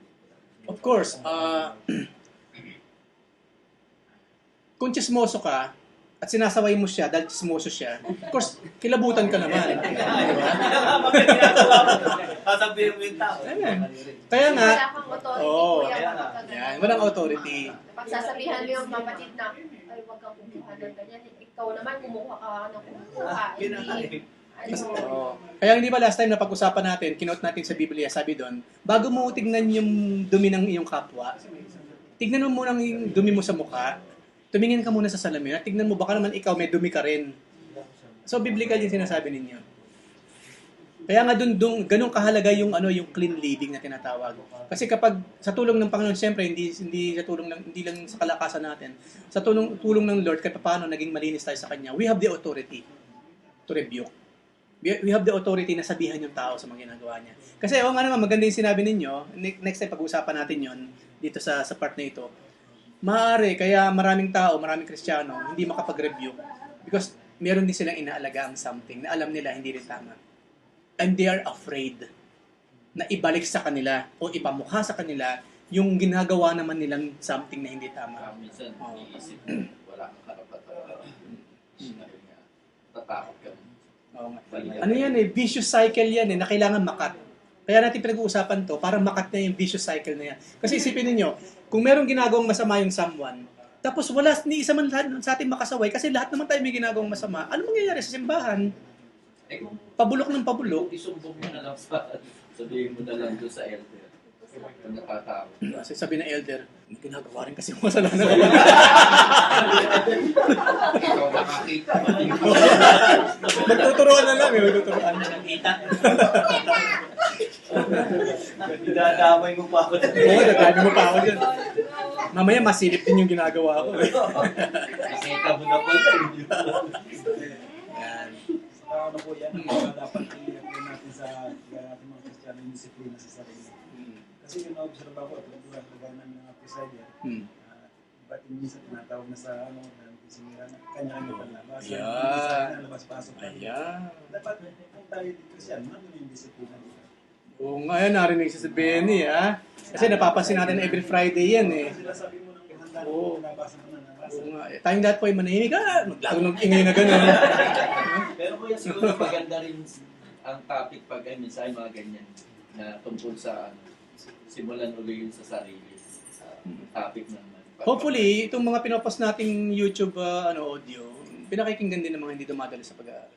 Of course, kung chismoso ka, at sinasaway mo siya dahil chismoso siya, of course, kilabutan ka naman. Sasabihin mo yung tao. Kaya nga, Wala kang authority, kuya, kapag yan, walang authority. pag sasabihan mo yung kapatid na, ay, huwag kang kumuha ng ganyan. Ikaw naman, kumuha ka ng kumuha. Hindi. Kaya hindi ba last time na pag-usapan natin, kinote natin sa Biblia, sabi doon, bago mo tignan yung dumi ng iyong kapwa, tignan mo muna yung dumi mo sa mukha, tumingin ka muna sa salamin, at tignan mo baka naman ikaw may dumi ka rin. So biblical yung sinasabi ninyo. Kaya nga doon ganun kahalaga yung yung clean living na tinatawag. Kasi kapag sa tulong ng Panginoon, siyempre hindi lang sa kalakasan natin, sa tulong ng Lord kahit paano naging malinis tayo sa kanya, we have the authority to rebuke. We have the authority na sabihan yung tao sa mga ginagawa niya. Kasi nga naman, maganda yung sinabi ninyo, next time pag-uusapan natin yon dito sa part na ito. Maaari, kaya maraming tao, maraming Kristiyano, hindi makapag-rebuke because meron din silang inaalagaan something na alam nila hindi rin tama. And they are afraid na ibalik sa kanila o ipamukha sa kanila yung ginagawa naman nilang something na hindi tama. Minsan, iisip mo, wala kang karapatan. Tatakot ka. Oo nga. Ano yan vicious cycle yan na kailangan makat. Kaya natin pinag-uusapan to, para makat na yung vicious cycle na yan. Kasi isipin niyo, kung merong ginagawang masama yung someone, tapos wala ni isa man sa atin makasaway, kasi lahat naman tayo may ginagawang masama, ano mangyayari sa simbahan? Pabulok ng pabulok. Isumbong mo na lang sabihin mo na lang doon sa elder. Kung natatakot. Kasi sabi ng elder, may ginagawa rin kasi masalanan. Ikaw nakakita. Magtuturuan na lang magtuturuan. Nakita. Dadamay mo pa ako. Oo, dadamay mo pa ako dyan. Mamaya masilip din yung ginagawa ko. Nakita mo na pala. Yan. Ano po yan, dapat i-apply natin sa ating mga Kristiyano yung disiplina sa sarili. Kasi yung na-observe ako, tulad ng mga presider, ba't hindi sa tinatawag na sa sinira na kanya-kanya panlabas. Ayan. Labas-pasok. Ayan. Dapat kung tayo dito siya, ano yung disiplina dito? Oo nga yan, narinig siya sa Benny, ha? Kasi napapansin natin every Friday yan, eh. Sila sabi mo ng handa Lalo Oo. nabasa mo na nabasa. Oo nga. Tayong lahat po ay manahimik. Maglago ng ingay na gano'n. Pero kuya, siguro maganda rin ang topic pag ay minsan mga ganyan na tungkol sa simulan uli yun sa sarili. Topic naman. Hopefully, itong mga pinopost nating YouTube audio, pinakikinggan din ng mga hindi dumadalo sa pag-aaral.